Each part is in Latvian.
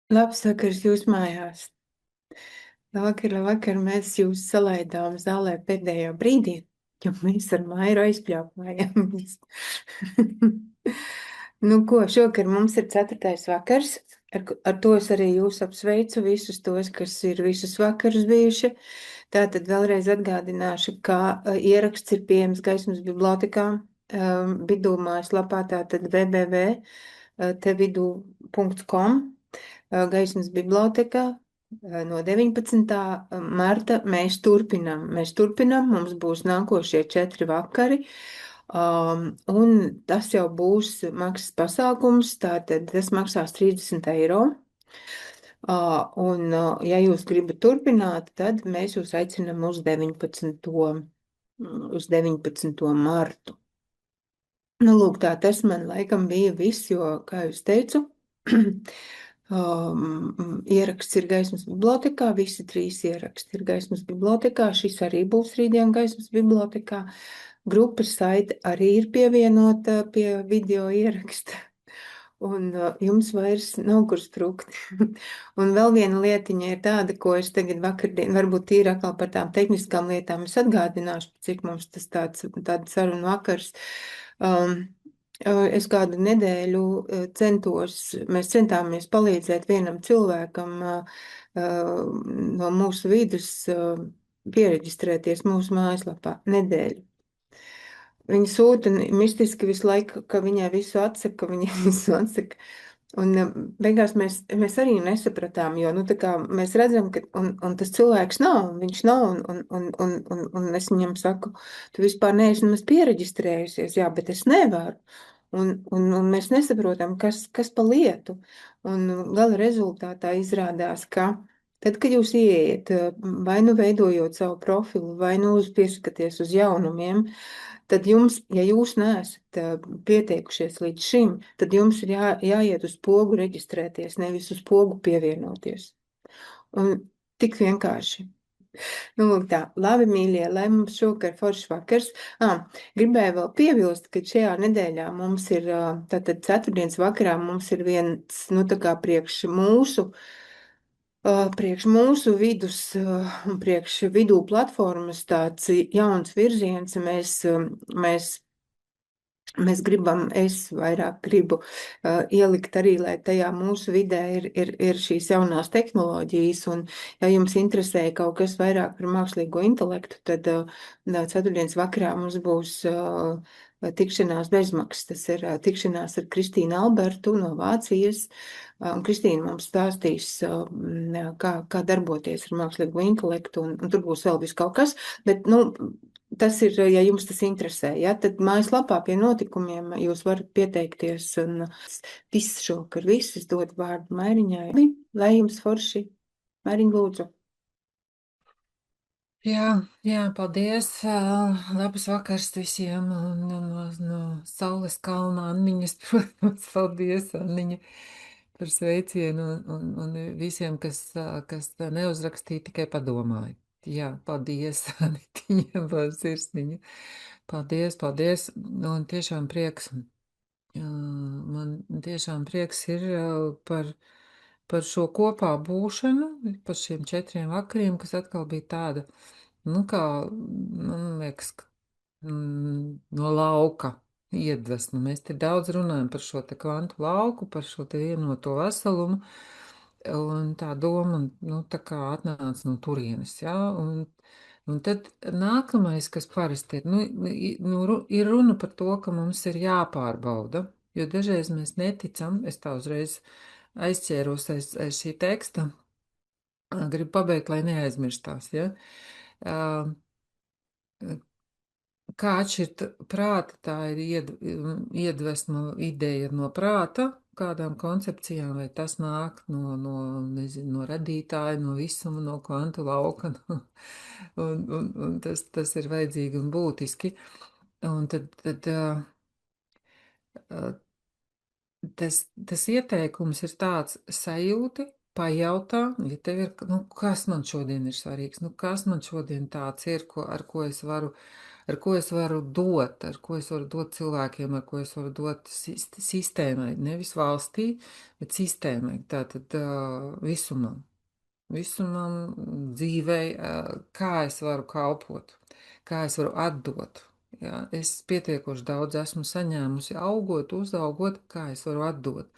Labs vakars jūs mājās. Labvakar, mēs jūs salaidām zālē pēdējā brīdī, jo mēs ar Mairu aizpļāpājāmies. Nu ko, šokar mums ir 4. vakars. Ar to es arī jūs apsveicu visus tos, kas ir visus vakarus bijuši. Tātad vēlreiz atgādināšu, ka ieraksts ir pieejams Gaismas bibliotekā, vidū mājaslapā, tātad www.tevidu.com, Gaismas bibliotekā. No 19. marta mēs turpinām. Mums būs nākošie 4 vakari. Un tas jau būs maksas pasākums, tātad tas maksās 30 eiro. Un, ja jūs gribat turpināt, tad mēs jūs aicinām uz 19. martu. Nu, lūk, tā tas man laikam bija viss, jo, kā jūs teicu, ieraksts ir Gaismas bibliotekā, visi 3 ieraksti ir Gaismas bibliotekā, šis arī būs rītdien Gaismas bibliotekā. Grupas saite arī ir pievienota pie video ieraksta, un jums vairs nav kur sprukt. Un vēl viena lietiņa ir tāda, ko es tagad vakardien, varbūt tīri atkal par tām tehniskām lietām, es atgādināšu, cik mums tas tāda saruna vakars. Es kādu nedēļu mēs centāmies palīdzēt vienam cilvēkam no mūsu vidus pieregistrēties mūsu mājaslapā nedēļu. Viņa sūta mistiski visu laiku, ka viņai visu atsaka, Un beigās mēs arī nesapratām, jo, tā kā mēs redzam, ka un tas cilvēks viņš nav, un es viņam saku, tu vispār neesi nemaz pieregistrējusies, jā, bet es nevaru. Un mēs nesaprotam, kas pa lietu. Un gala rezultātā izrādās, ka tad, kad jūs ieiet, vai nu veidojot savu profilu, vai nu piesakaties uz jaunumiem, tad jums, ja jūs neesat pieteikušies līdz šim, tad jums ir jāiet uz pogu reģistrēties, nevis uz pogu pievienoties. Un tik vienkārši. Nu, lūk tā, labi, mīļie, lai mums šokar foršs vakars. Gribēju vēl piebilst, ka šajā nedēļā mums ir, tātad ceturtdienas vakarā mums ir viens, tā kā priekš mūsu vidus un priekš vidū platformas tāds jauns virziens. Mēs gribam, es vairāk gribu ielikt arī, lai tajā mūsu vidē ir šīs jaunās tehnoloģijas, un ja jums interesē kaut kas vairāk par mākslīgo intelektu, tad ceturtdienas vakarā mums būs tikšanās bezmaksas. Tas ir tikšanās ar Kristīnu Albertu no Vācijas, un Kristīna mums stāstīs, kā darboties ar mākslīgo intelektu, un tur būs vēl vis kaut kas, bet, tas ir, ja jums tas interesē, ja, tad mājaslapā pie notikumiem jūs varat pieteikties, un viss šokar, es dodu vārdu Mairiņai. Lai jums forši, Mairiņ, lūdzu. Jā, paldies. Labas vakars visiem no Saules kalna Anniņas, protams, paldies, Anniņa, par sveicienu un visiem, kas neuzrakstīja, tikai padomāja. Jā, paldies, Anitiņa, sirsniņa. Paldies. Un tiešām prieks. Man tiešām prieks ir par šo kopā būšanu, par šiem 4 vakariem, kas atkal bija tāda, kā, man liekas, no lauka iedvesmu. Mēs te daudz runājam par šo te kvantu lauku, par šo te vienoto veselumu, un tā doma, tā kā atnāca no turienes, jā, un tad nākamais, kas parasti ir, ir runa par to, ka mums ir jāpārbauda, jo dažreiz mēs neticam, es tā uzreiz aizķēros aiz šī teksta, gribu pabeigt, lai neaizmirstās, ja. Kā atšķirt prāta, tā ir iedvesma ideja no prāta, kādām koncepcijām, vai tas nāk no radītāja, no visuma, no kvantu lauka, un tas ir vajadzīgi un būtiski. Un tad tas ieteikums ir tāds: sajūti, pajautā, ja tev ir, kas man šodien ir svarīgs, kas man šodien tāds ir, ar ko es varu ar ko es varu dot, ar ko es varu dot cilvēkiem, ar ko es varu dot sistēmai, nevis valstī, bet sistēmai, tātad visumam. Visumam dzīvei, kā es varu kalpot, kā es varu atdot. Jā, es pietiekoši daudz esmu saņēmusi, augot, uzaugot, kā es varu atdot.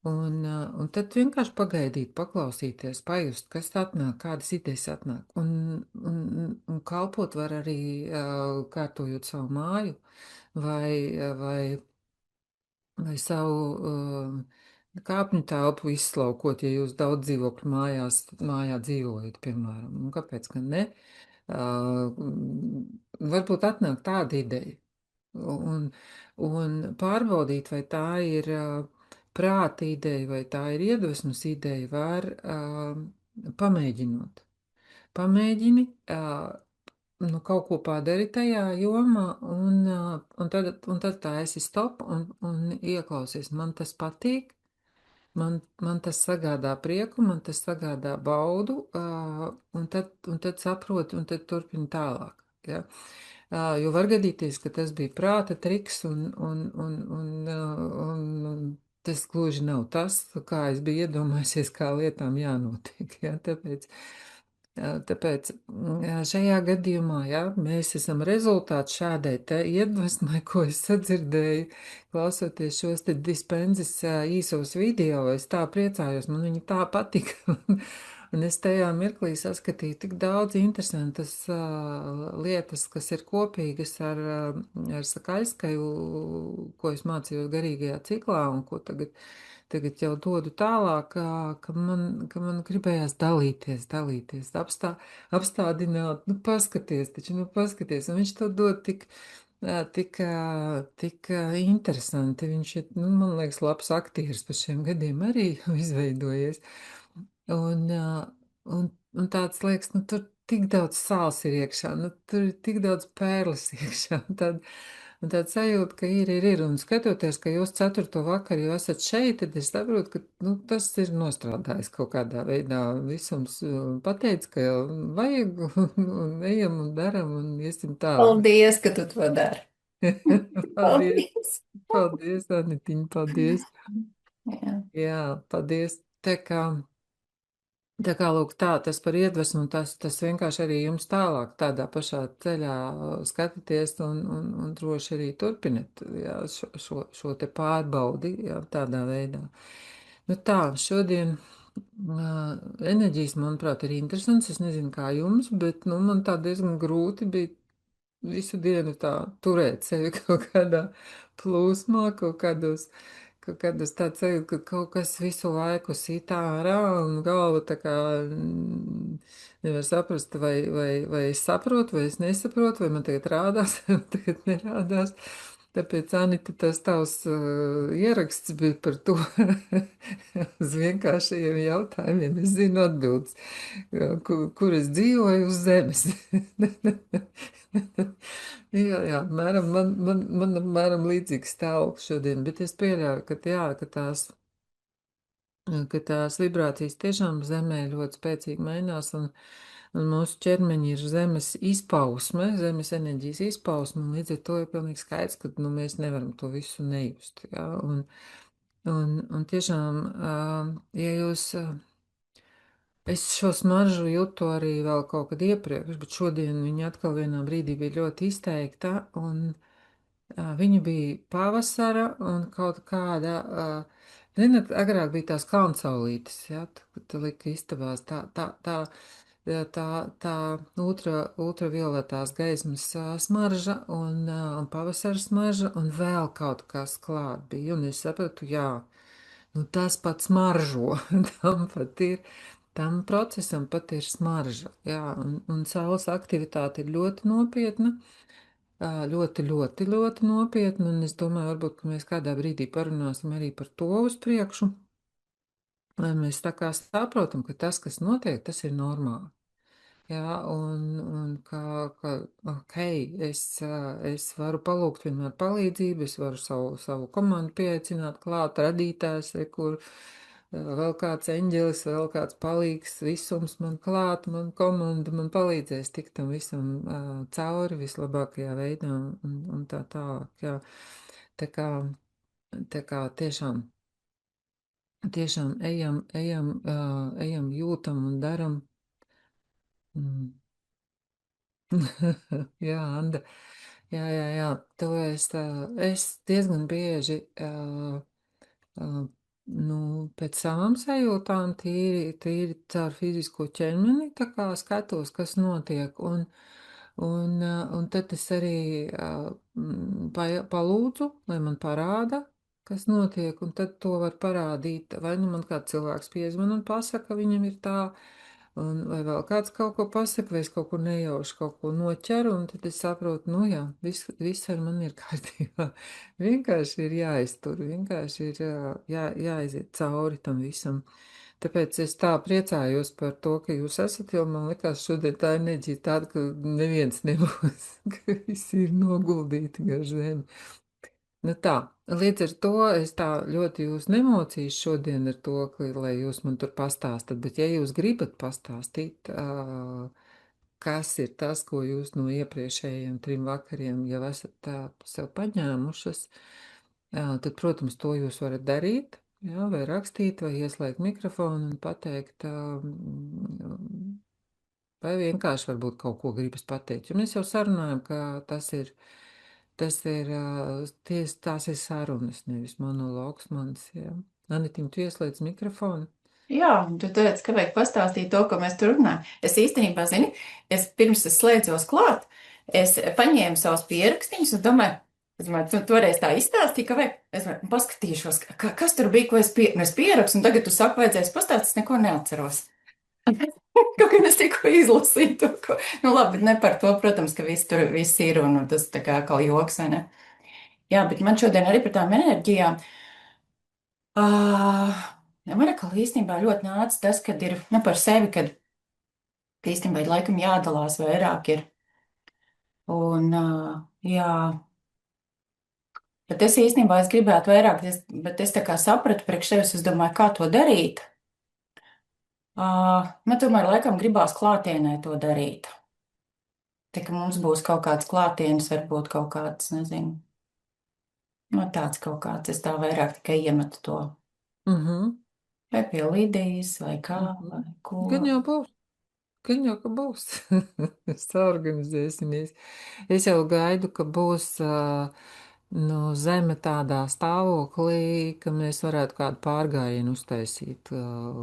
Un tad vienkārši pagaidīt, paklausīties, pajust, kas atnāk, kādas idejas atnāk. Un kalpot var arī kārtojot savu māju vai vai savu kāpņu telpu izslaukot, ja jūs daudz dzīvokļu mājā dzīvojat, piemēram. Un kāpēc gan ne? Varbūt atnāk tāda ideja. Un, un pārbaudīt, vai tā ir prāta ideja, vai tā ir iedvesmas ideja, var pamēģinot. Pamēģini, nu, kaut ko padari tajā jomā, un tad tā esi stop un ieklausies. Man tas patīk, man tas sagādā prieku, man tas sagādā baudu, un tad saproti, un tad turpini tālāk. Ja? Jo var gadīties, ka tas bija prāta triks, un tas gluži nav tas, kā es biju iedomājusies, kā lietām jānotiek. Ja? Tāpēc šajā gadījumā mēs esam rezultāts šādai te iedvesmai, ko es sadzirdēju, klausoties šos te dispenzes īsos video. Es tā priecājos, man viņi tā patika. Un es tajā mirklī saskatīju tik daudz interesantas lietas, kas ir kopīgas ar Sakaļskaju, ko es mācījos garīgajā ciklā un ko tagad jau dodu tālāk, ka man gribējās dalīties, apstādināt, nu paskaties, un viņš to dod tik interesanti. Viņš ir, nu, man liekas, labs aktieris pa šiem gadiem arī izveidojies. Un, un tāds liekas, nu, tur tik daudz sāls ir iekšā, nu, tur ir tik daudz pērles iekšā. Un tāda sajūta, ka ir. Un skatoties, ka jūs 4. vakaru jau esat šeit, tad es saprotu, ka nu, tas ir nostrādājis kaut kādā veidā. Visums pateica, ka vajag, un ejam un daram, un iesim tālāk. Paldies, ka tu to dari. Paldies, Paldies. paldies, Anitiņa, paldies. Jā. Jā, paldies. Tā kā, lūk, tas par iedvesmu, tas vienkārši arī jums tālāk tādā pašā ceļā skatieties un droši arī turpiniet, jā, šo te pārbaudi, jā, tādā veidā. Nu tā, šodien enerģijas, manuprāt, ir interesants. Es nezinu, kā jums, bet, nu, man tā diezgan grūti bija visu dienu tā turēt sevi kaut kādā plūsmā, kaut kādas tāds sajūta, ka kaut kas visu laiku sit ārā un galva tā kā nevar saprast, vai es saprotu, vai es nesaprotu, vai man tagad rādās, vai man tagad nerādās. Tāpēc, Anita, tas tavs ieraksts bija par to uz vienkāršajiem jautājumiem. Es zinu atbildes, kur es dzīvoju uz zemes. Jā, mēram, man mēram līdzīgs stāvoklis šodien, bet es pieļauju, ka tās vibrācijas tiešām zemē ļoti spēcīgi mainās, un mūsu ķermeņi ir zemes izpausme, zemes enerģijas izpausme, un līdz ar to ir pilnīgi skaidrs, ka nu, mēs nevaram to visu nejust. Ja? Un tiešām, ja jūs. Es šo smaržu jūtu arī vēl kaut kad iepriekš, bet šodien viņa atkal vienā brīdī bija ļoti izteikta, un viņa bija pavasara un kaut kāda, zināt, agrāk bija tās kalncaulītes, ja, kad lika istabās tā ultravioletās gaismas smarža un pavasara smarža un vēl kaut kas klāt bija, un es sapratu, jā, nu tas pats smaržo, tam procesam pat ir smarža, jā, un saules aktivitāte ir ļoti nopietna, ļoti nopietna, un es domāju, varbūt, ka mēs kādā brīdī parunāsim arī par to uz priekšu, lai mēs tā kā saprotam, ka tas, kas notiek, tas ir normāli. Jā, un ok, es varu palūgt vienmēr palīdzību, es varu savu komandu pieaicināt klāt, radītājs, kur vēl kāds eņģelis, vēl kāds palīgs, visums man klāt, man komanda man palīdzēs tikt tam visam cauri vislabākajā veidā un tā tālāk, jā. Tā kā tiešām ejam, jūtam un daram. Jā, Anda. Jā. To es diezgan bieži pēc savām sajūtām tīri caur fizisko ķermeni, tā kā skatos, kas notiek, un tad es arī palūdzu, lai man parāda, kas notiek, un tad to var parādīt, vai nu man kāds cilvēks piezvan un pasaka, viņam ir tā, vai vēl kāds kaut ko pasaka, vai es kaut ko nejauši kaut ko noķeru, un tad es saprotu, nu jā, viss ar mani ir kārtībā. Vienkārši ir jāiztur, vienkārši ir jāaiziet cauri tam visam. Tāpēc es tā priecājos par to, ka jūs esat, jo man likās šodien tā enerģija tāda, ka neviens nebūs, ka visi ir noguldīti gar zemi. Nu tā, līdz ar to es tā ļoti jūs nemocīšu šodien ar to, lai jūs man tur pastāstat, bet ja jūs gribat pastāstīt, kas ir tas, ko jūs no iepriekšējiem 3 vakariem jau esat sev paņēmušas, tad, protams, to jūs varat darīt, jā, vai rakstīt, vai ieslēgt mikrofonu un pateikt, vai vienkārši varbūt kaut ko gribas pateikt. Un mēs jau sarunājam, ka tās ir sarunas, nevis monologs mans, jā. Anitiņ, tu ieslēdz mikrofonu? Jā, tu teici, ka vajag pastāstīt to, ko mēs tur runājam. Es īstenībā, zini, pirms es slēdzos klāt, es paņēmu savus pierakstīņus un domāju, tu toreiz tā izstāstīji, ka vajag, es paskatīšos, kas tur bija, ko es pierakstu, un tagad tu saki, vajadzēs pastāstīt, es neko neatceros. Kaut kā es tikko izlasīju to, ko, nu labi, ne par to, protams, ka viss ir un tas tā kā joks, vai ne? Jā, bet man šodien arī par tām enerģijām. Man atkal īstenībā ļoti nāca tas, kad ir, nu par sevi, kad īstenībā laikam jādalās vairāk ir. Un, jā, bet es īstenībā es gribētu vairāk, bet es tā kā sapratu priekš sevis, es domāju, kā to darīt. Man tomēr laikam gribās klātienē to darīt. Tā kā mums būs kaut kāds klātienes, varbūt kaut kāds, nezinu, no tāds kaut kāds, es tā vairāk tikai iemetu to. Vai pie Lidijas, vai kā, vai ko. Gan jau būs. Gan jau, ka būs. Saorganizēsimies. Es jau gaidu, ka būs zeme tādā stāvoklī, ka mēs varētu kādu pārgājienu uztaisīt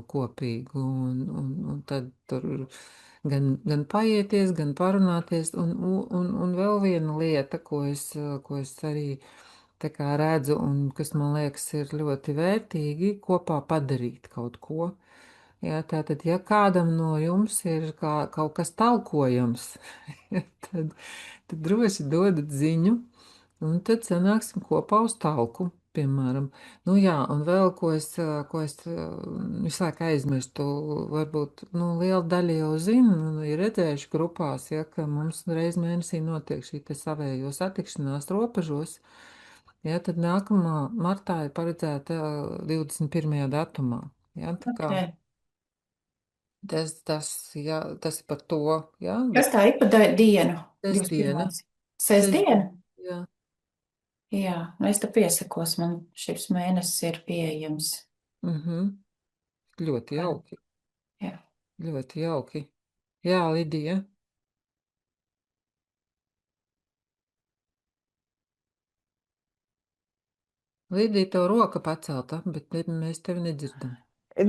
kopīgu, un tad tur gan paieties, gan parunāties, un vēl viena lieta, ko es arī tā kā redzu, un kas man liekas ir ļoti vērtīgi, kopā padarīt kaut ko. Jā, tātad, ja kādam no jums ir kaut kas talkojams, tad droši dodat ziņu, un tad sanāksim kopā uz talku, piemēram. Nu jā, un vēl, ko es visu laiku aizmirstu, varbūt, liela daļa jau zina, ir redzējuši grupās, ja, ka mums reiz mēnesī notiek šī te savējo satikšanās robežos, ja, tad nākamā martā ir paredzēta 21. datumā. Ja, tā kā tas ir par to, jā. Kas tā ir pa dienu? Sestdiena. Sestdiena? Jā. Jā, es te piesakos, man šis mēnesis ir pieejams. Ļoti jauki. Jā. Ļoti jauki. Jā, Lidija. Lidija, tev roka pacelta, bet mēs tevi nedzirdam.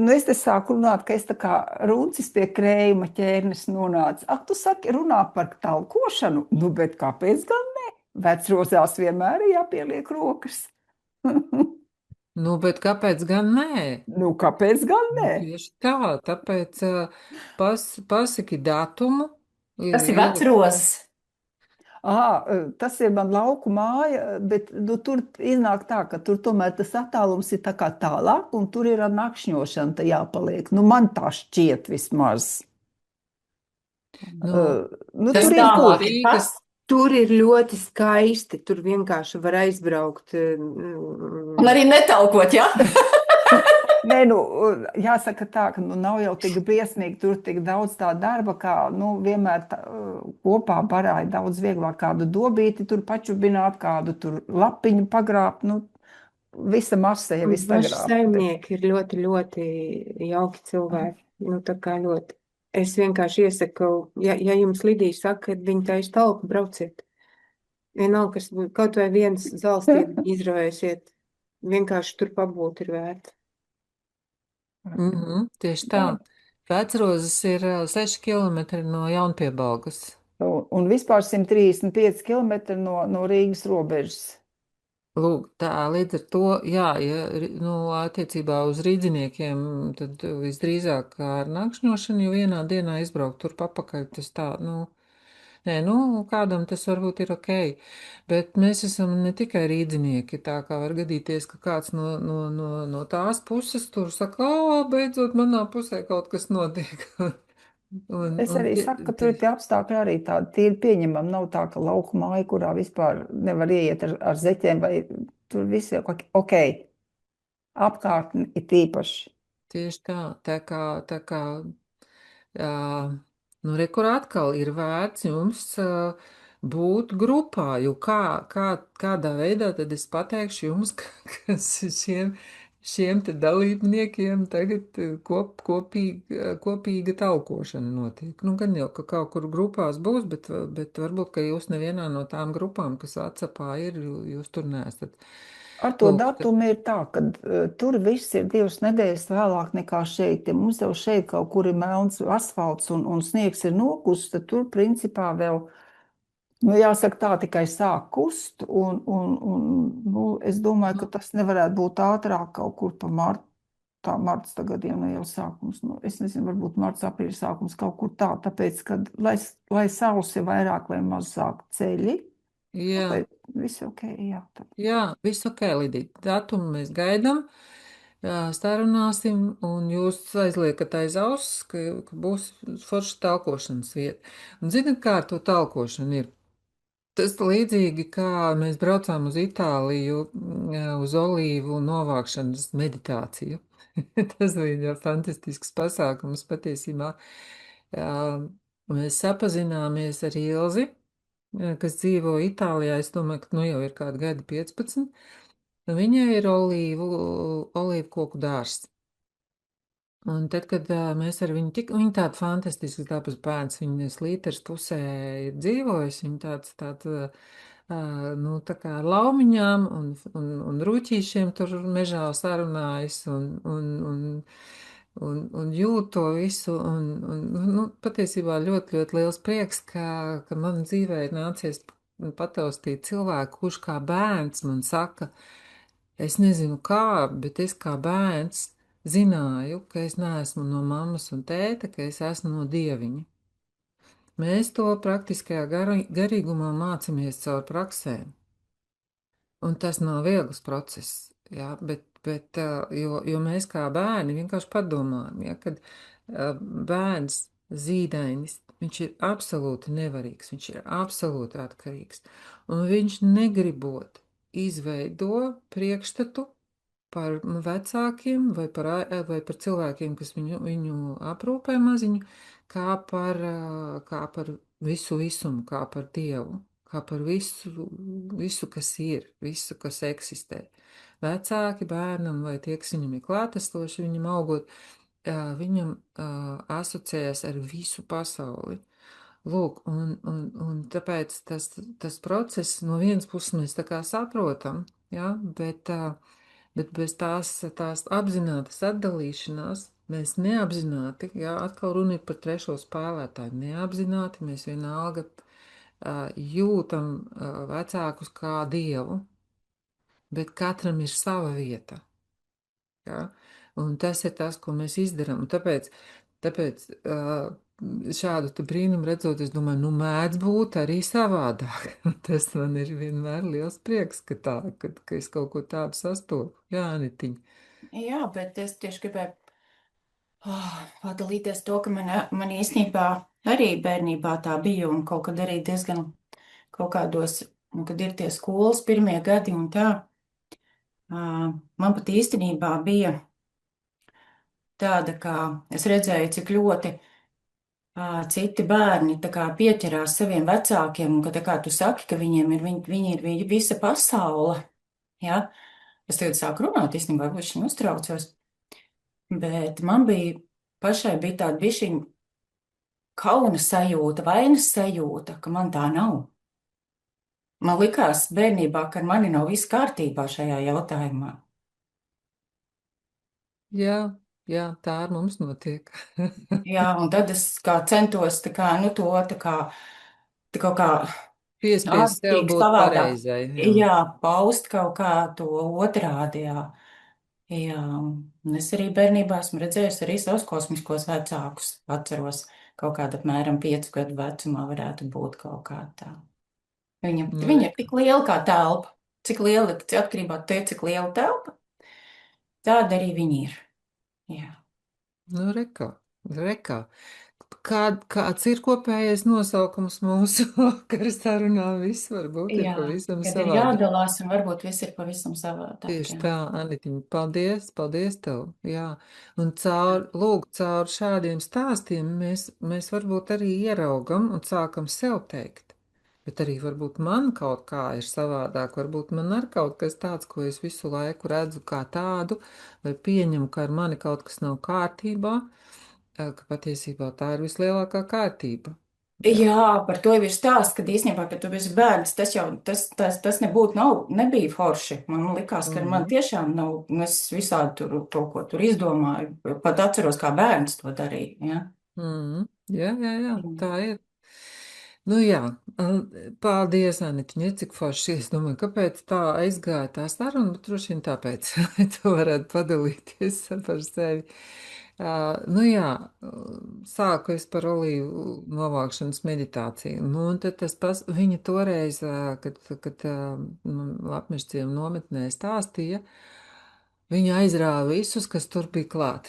Nu, es te sāku runāt, ka es tā kā runcis pie krējuma ķērnes nonācu. Ak, tu saki, runā par talkošanu? Nu, bet kāpēc gan ne? Vecrozās vienmēr ir jāpieliek rokas. Nu, bet kāpēc gan nē? Nu, kāpēc gan nē? Tieši tā, tāpēc pasaki datumu. Tas ir Vecrozas. Tas ir man lauku māja, bet tur iznāk tā, ka tur tomēr tas attālums ir tā kā tālāk, un tur ir ar nakšņošanu tā jāpaliek. Nu, man tā šķiet vismaz. Tas tālāk ir kas? Tur ir ļoti skaisti, tur vienkārši var aizbraukt. Un arī netalkot, jā? Nē, nu, jāsaka tā, ka nu, nav jau tik briesmīgi, tur tik daudz tā darba, kā nu, vienmēr kopā barā ir daudz vieglāk kādu dobīti tur pačubināt, kādu tur lapiņu pagrābt, nu, visa masa jau ir Paši sagrābta. saimnieki ir ļoti, ļoti jauki cilvēki. Nu, tā kā ļoti. Es vienkārši iesaku, ja jums Lidija saka, ka viņi taisa talku, brauciet. Vienalga, kas būtu, kaut vai viens zālstiet, izravēsiet. Vienkārši tur pabūt ir vērts. Tieši tā. Vecrozes ir 6 km no Jaunpiebalgas. Un vispār 135 km no Rīgas robežas. Lūk, tā līdz ar to, jā, ja, nu, attiecībā uz rīdziniekiem, tad visdrīzāk ar nakšņošanu, jo vienā dienā izbraukt tur papakaļ, tas tā, nu, nē, nu, kādam tas varbūt ir ok, bet mēs esam ne tikai rīdzinieki, tā kā var gadīties, ka kāds no tās puses tur saka, beidzot manā pusē kaut kas notiek. Es arī saku, ka tur ir tie apstākļi arī tādi tīri pieņemami. Nav tā, ka lauku māja, kurā vispār nevar ieiet ar zeķiem, vai tur viss ir ok. Apkārtni ir tīpaši. Tieši tā kā, nu, re, kur atkal ir vērts jums būt grupā, jo kādā veidā tad es pateikšu jums, ka šiem te dalībniekiem tagad kopīga talkošana notiek. Nu, gan jau, ka kaut kur grupās būs, bet varbūt, ka jūs nevienā no tām grupām, kas WhatsAppā ir, jūs tur neesat. Ar to Lūk, datumu ir tā, ka tur viss ir 2 nedēļas vēlāk nekā šeit. Ja mums jau šeit kaut kur ir melns asfalts un sniegs ir nokusts, tad tur principā vēl, nu, jāsaka tā, tikai sāk kust. Nu, es domāju, ka tas nevarētu būt ātrāk kaut kur pa martu. Tā marts tagad jau nu jau sākums. Nu, es nezinu, varbūt marts, aprīļa sākums kaut kur tā. Tāpēc, kad lai saules ir vairāk vai mazāk ceļi, jā. tāpēc viss ok, jā. Jā, viss ok, Lidija. Datumu mēs gaidām, sarunāsim, un jūs aizliekat aiz auss, ka būs forša talkošanas vieta. Un zinat, kā ar to talkošanu ir? Tas līdzīgi, kā mēs braucām uz Itāliju, uz olīvu novākšanas meditāciju. Tas bija fantastisks pasākums patiesībā. Mēs sapazināmies ar Ilzi, kas dzīvo Itālijā. Es domāju, ka nu jau ir kādi gadi 15. Viņai ir olīvu koku dārzs. Un tad, kad mēs ar viņu viņa tāda fantastisks dabas bērns, viņa Slīteres pusē ir dzīvojis, viņa tāds, nu, tā kā ar laumiņām un rūķīšiem tur mežā sarunājas un jūt to visu. Nu, patiesībā ļoti, ļoti liels prieks, ka man dzīvē ir nācies pataustīt cilvēku, kurš kā bērns man saka, es nezinu kā, bet es kā bērns zināju, ka es neesmu no mammas un tēta, ka es esmu no dieviņa. Mēs to praktiskajā garīgumā mācāmies caur praksēm. Un tas nav viegls process, jā, bet jo mēs kā bērni vienkārši padomājam, ja, kad bērns zīdainis, viņš ir absolūti nevarīgs, viņš ir absolūti atkarīgs, un viņš negribot izveido priekšstatu par vecākiem vai par cilvēkiem, kas viņu aprūpē maziņu, kā par visu visumu, kā par Dievu, kā par visu, kas ir, visu, kas eksistē. Vecāki bērnam vai tie, kas viņam ir klātesoši, viņam augot, viņam asociējas ar visu pasauli. Lūk, un tāpēc tas process no vienas puses mēs tā kā saprotam, ja, bet bez tās apzinātas atdalīšanās mēs neapzināti, jā, atkal runa ir par trešo spēlētāju, neapzināti mēs vienalga jūtam vecākus kā dievu, bet katram ir sava vieta. Ja? Un tas ir tas, ko mēs izdarām. Un tāpēc šādu te brīnumu redzot, es domāju, nu mēdz būt arī savādāk. Tas man ir vienmēr liels prieks, ka es kaut ko tādu sastopu. Jā, Anitiņ. Jā, bet es tieši gribēju padalīties to, ka man īstenībā arī bērnībā tā bija un kaut kad arī diezgan kaut kādos, nu, kad ir tie skolas pirmie gadi un tā, man pat īstenībā bija tāda, kā es redzēju, cik ļoti citi bērni tā kā pieķerās saviem vecākiem, un ka tā kā tu saki, ka viņi ir viņa visa pasaule, ja? Es tagad sāku runāt, īstenībā, varbūt šim uztraucos, bet man bija, pašai bija tāda bišķiņa kauna sajūta, vainas sajūta, ka man tā nav. Man likās bērnībā, ka ar mani nav viss kārtībā šajā jautājumā. Jā, jā, tā ar mums notiek. Jā, un tad es kā centos tā kā, nu, to tā kā, tā kaut kā Piespiest sev ārstīgi būt savādāk, pareizai. Jā. jā, paust kaut kā to otrādi, jā. Jā, un es arī bērnībā esmu redzējusi arī savus kosmiskos vecākus. Atceros, kaut kāda apmēram 5 gadu vecumā varētu būt kaut kā tā. Nu, Viņa ir tik liela kā telpa. Cik liela, atkarībā no tā, cik liela telpa, tāda arī viņa ir. Jā. nu reka. Kāds ir kopējais nosaukums mūsu vakara sarunā? Viss varbūt ir Jā, pavisam kad ir savādāk. jādalās, un varbūt viss ir pavisam savādāk. Tieši Jā. tā, Anitiņa, paldies tev, jā. Un caur šādiem stāstiem mēs varbūt arī ieraugam un sākam sev teikt. Bet arī varbūt man kaut kā ir savādāk, varbūt man ir kaut kas tāds, ko es visu laiku redzu kā tādu, vai pieņemu, ka ar mani kaut kas nav kārtībā, ka patiesībā tā ir vislielākā kārtība. Jā. Jā, par to jau ir stāsts, kad īstenībā, kad tu biji bērns, tas nebija forši. Man likās, ka man tiešām nav, un es visādi tur to, ko tur izdomāju, pat atceros, kā bērns to darīja. Ja? Jā, tā ir. Nu jā, paldies, Anitiņa, cik forši. Es domāju, kāpēc tā aizgāja tā saruna, bet droši vien tāpēc, lai tu varētu padalīties par sevi. Nu jā, sāku es par olīvu novākšanas meditāciju. Nu, un tad viņa toreiz, kad apmežciem nometnē stāstīja, viņa aizrāva visus, kas tur bija klāt.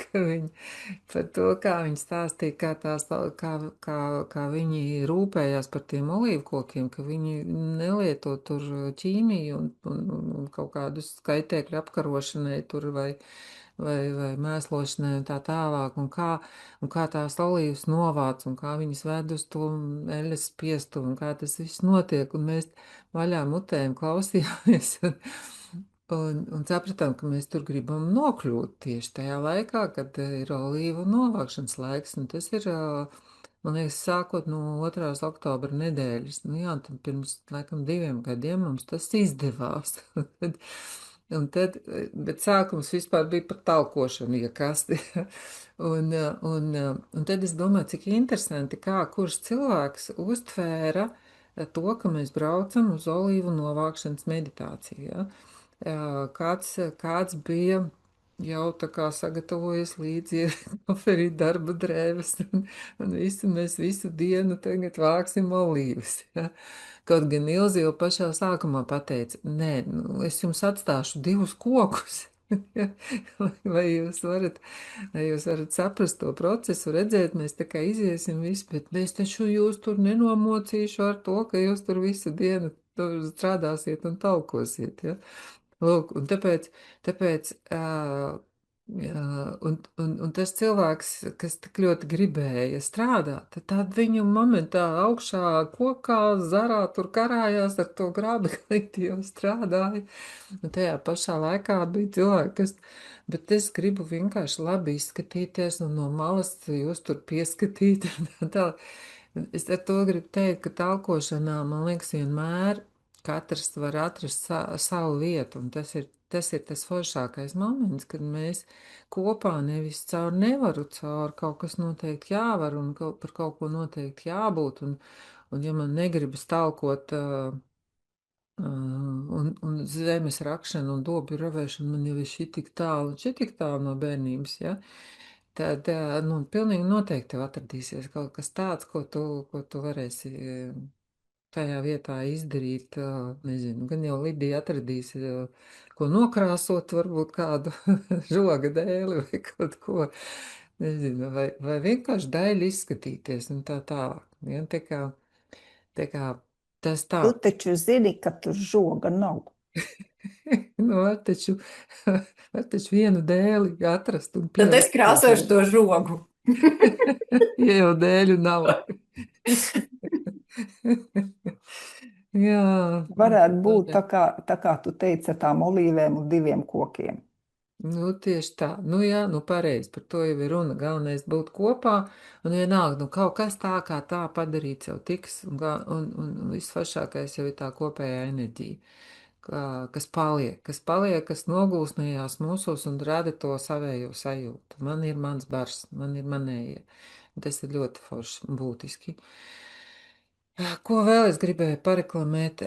Ka viņi par to, kā viņi stāstīja, kā viņi rūpējās par tiem olīvkokiem, ka viņi nelieto tur ķīmiju un kaut kādus skaitēkļu apkarošanai tur vai mēslošanai un tā tālāk, un kā tās olīvas novāc, un kā viņas ved uz to eļas spiestu, un kā tas viss notiek, un mēs vaļā mutēm klausījāmies. Un sapratām, ka mēs tur gribam nokļūt tieši tajā laikā, kad ir olīvu novākšanas laiks. Un tas ir, man liekas, sākot no 2. oktobra nedēļas. Nu jā, tad pirms, laikam, 2 gadiem mums tas izdevās. Bet sākums vispār bija par talkošanu, ja kasti. Un tad es domāju, cik interesanti, kurš cilvēks uztvēra to, ka mēs braucam uz olīvu novākšanas meditāciju. Ja? Kāds bija jau tā kā sagatavojies līdzi oferīt darba drēbes un mēs visu dienu tagad vāksim olīvas. Ja? Kaut gan Ilzi jau pašā sākumā pateica, nē, nu, es jums atstāšu 2 kokus. Ja? Vai jūs varat saprast to procesu, redzēt, mēs tā kā iziesim visu, bet mēs taču jūs tur nenomocīšu ar to, ka jūs tur visu dienu tur strādāsiet un talkosiet. Ja? Lūk, un tāpēc un tas cilvēks, kas tik ļoti gribēja strādāt, tad viņu momentā augšā kokā, zarā tur karājās ar to grābeklīti jau strādāja. Un tajā pašā laikā bija cilvēki, bet es gribu vienkārši labi izskatīties un no malas jūs tur pieskatīt. Tā. Es ar to gribu teikt, ka talkošanā, man liekas, vienmēr katrs var atrast savu vietu, un tas ir tas foršākais moments, kad mēs kopā nevis caur nevaru, caur kaut kas noteikti jāvar un par kaut ko noteikti jābūt, un ja man negribas talkot un zemes rakšanu un dobju ravēšanu, man jau ir šitik tālu no bērnības, ja? Tad, nu, pilnīgi noteikti tev atradīsies kaut kas tāds, ko tu varēsi tajā vietā izdarīt, nezinu, gan jau Lidija atradīs, ko nokrāsot, varbūt kādu žoga dēli vai kaut ko, nezinu, vai vienkārši daļu izskatīties un tā tālāk. Ja? Tā kā tas tā. Tu taču zini, ka tur žoga nav. Nu, var taču vienu dēli atrast un Tad es pielikt. krāsošu to žogu. Ja jau dēļu nav. Jā. Varētu būt tā kā tu teici ar tām olīvēm un 2 kokiem. Nu, tieši tā. Nu, jā, nu, pareizi, par to jau ir runa. Galvenais būt kopā, un vienalga, nu, kaut kas tā kā tā padarīts jau tiks, un visfašākais jau ir tā kopējā enerģija, kas paliek, kas nogūsnējās mūsos un rada to savējo sajūtu. Man ir mans bars, man ir manējie. Tas ir ļoti forši un būtiski. Ko vēl es gribēju pareklamēt?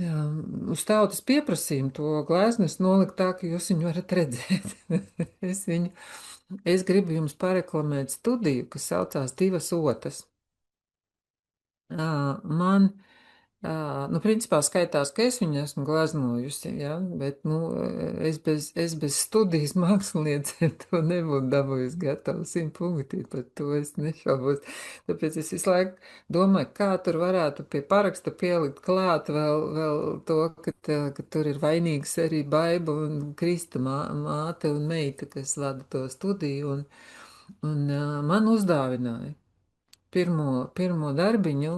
Jā, uz tautas pieprasījumu to gleznu es noliku tā, ka jūs viņu varat redzēt. Es gribu jums pareklamēt studiju, kas saucās Divas otas. Man, nu, principā skaitās, ka es viņu esmu gleznojusi, ja, bet, nu, es bez studijas māksliniecēm to nebūtu dabūjusi gatavu 100 punkti, par to es nešaubos. Tāpēc es visu laiku domāju, kā tur varētu pie paraksta pielikt klāt vēl to, ka tur ir vainīgas arī Baiba un Krista māte un meita, kas vada to studiju, un man uzdāvināja pirmo darbiņu,